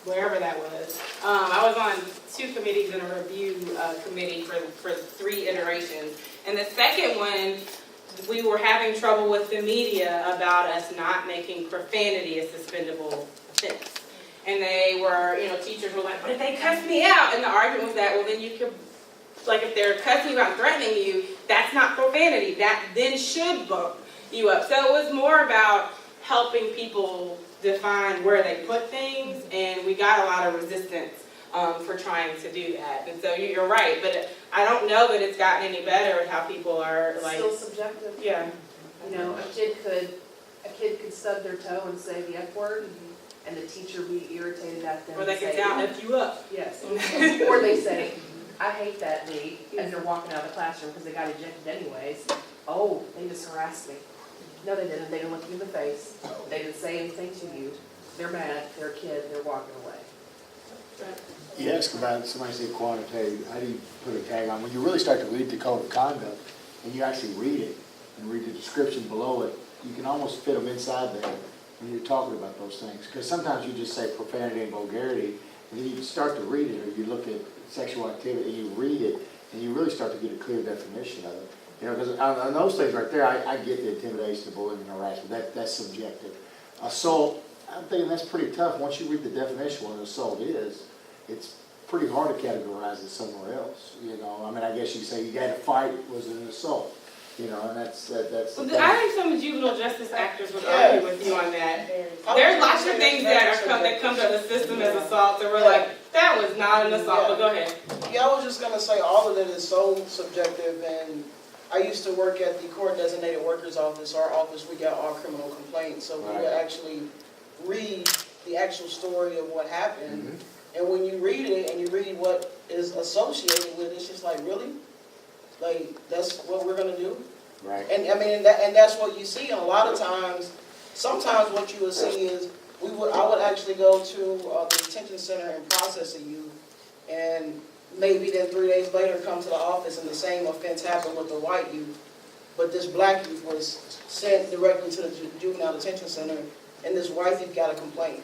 Speaker 3: wherever that was. I was on 2 committees and a review committee for 3 iterations. And the second one, we were having trouble with the media about us not making profanity a suspendable offense. And they were, teachers were like, but if they cuss me out, and the argument was that, well, then you could, like if they're cussing you out and threatening you, that's not profanity. That then should bump you up. So it was more about helping people define where they put things, and we got a lot of resistance for trying to do that. And so you're right, but I don't know that it's gotten any better at how people are like.
Speaker 7: Still subjective.
Speaker 3: Yeah.
Speaker 7: A kid could stub their toe and say the F word, and the teacher be irritated at them.
Speaker 3: Or they could down F you up.
Speaker 7: Yes. Or they say, I hate that D, as they're walking out of the classroom because they got ejected anyways. Oh, they just harassed me. No, they didn't. They didn't look you in the face. They didn't say anything to you. They're mad. They're a kid. They're walking away.
Speaker 13: You ask about, somebody said quantitative, how do you put a tag on? When you really start to read the code of conduct, and you actually read it, and read the description below it, you can almost fit them inside there when you're talking about those things. Because sometimes you just say profanity and vulgarity, and then you start to read it, or you look at sexual activity, and you read it, and you really start to get a clear definition of it. Because on those things right there, I get the intimidation, the bullying, and harassment. That's subjective. Assault, I'm thinking that's pretty tough. Once you read the definition of what an assault is, it's pretty hard to categorize it somewhere else. I guess you say you had a fight was an assault. And that's.
Speaker 3: Well, I think some juvenile justice actors would argue with you on that. There's lots of things that come to the system as assault, and we're like, that was not an assault. But go ahead.
Speaker 6: Yeah, I was just gonna say all of it is so subjective, and I used to work at the court designated workers office. Our office, we got all criminal complaints, so we would actually read the actual story of what happened. Mm-hmm. And when you read it and you read what is associated with it, it's just like, really? Like, that's what we're gonna do?
Speaker 13: Right.
Speaker 6: And and that's what you see. And a lot of times, sometimes what you would see is, I would actually go to the detention center and process a youth, and maybe then 3 days later come to the office and the same offense happened with the white youth, but this black youth was sent directly to the juvenile detention center, and this white youth got a complaint.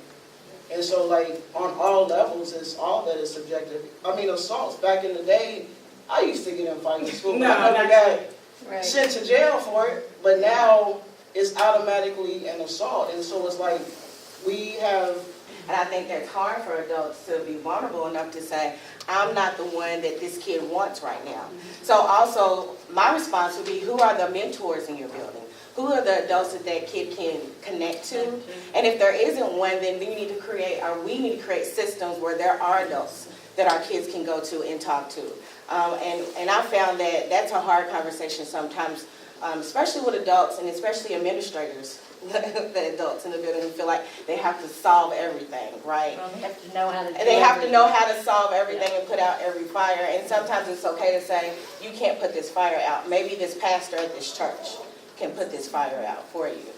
Speaker 6: And so, like, on all levels, all that is subjective. Assaults, back in the day, I used to get in fights in school. I never got sent to jail for it, but now it's automatically an assault. And so it's like, we have...
Speaker 17: And I think that's hard for adults to be vulnerable enough to say, I'm not the one that this kid wants right now. So also, my response would be, who are the mentors in your building? Who are the adults that kid can connect to? And if there isn't one, then we need to create systems where there are adults that our kids can go to and talk to. And I found that that's a hard conversation sometimes, especially with adults and especially administrators. The adults in the building feel like they have to solve everything, right?
Speaker 12: They have to know how to do
Speaker 17: They have to know how to solve everything and put out every fire. And sometimes it's okay to say, you can't put this fire out. Maybe this pastor at this church can put this fire out for you.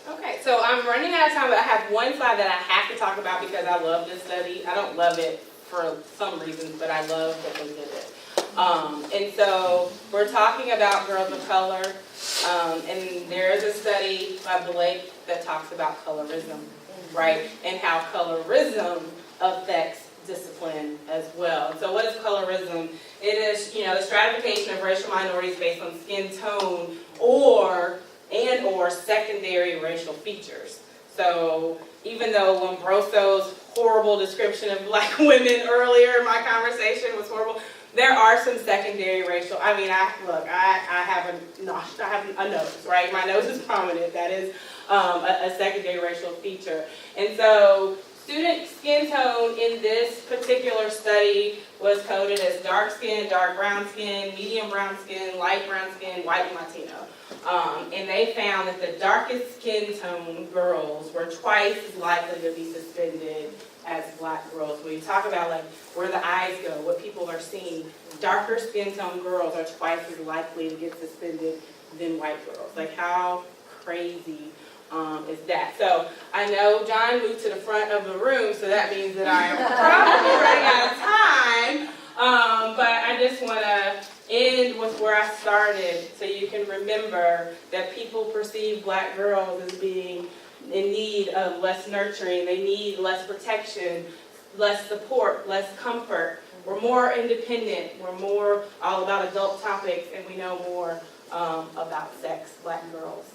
Speaker 3: Okay, so I'm running out of time, but I have one slide that I have to talk about because I love this study. I don't love it for some reasons, but I love that they did it. And so we're talking about girls of color, and there is a study by Blake that talks about colorism, right? And how colorism affects discipline as well. So what is colorism? It is, the stratification of racial minorities based on skin tone or secondary racial features. So even though Lombroso's horrible description of black women earlier in my conversation was horrible, there are some secondary racial. I have a nose, right? My nose is prominent. That is a secondary racial feature. And so Student skin tone in this particular study was coded as dark skin, dark brown skin, medium brown skin, light brown skin, white and Latino. And they found that the darkest skin tone girls were twice as likely to be suspended as black girls. When you talk about like where the eyes go, what people are seeing, darker skin tone girls are twice as likely to get suspended than white girls. Like how crazy is that? So I know John moved to the front of the room, so that means that I am probably running out of time. But I just want to end with where I started, so you can remember that people perceive black girls as being in need of less nurturing. They need less protection, less support, less comfort. We're more independent. We're more all about adult topics, and we know more about sex, black girls.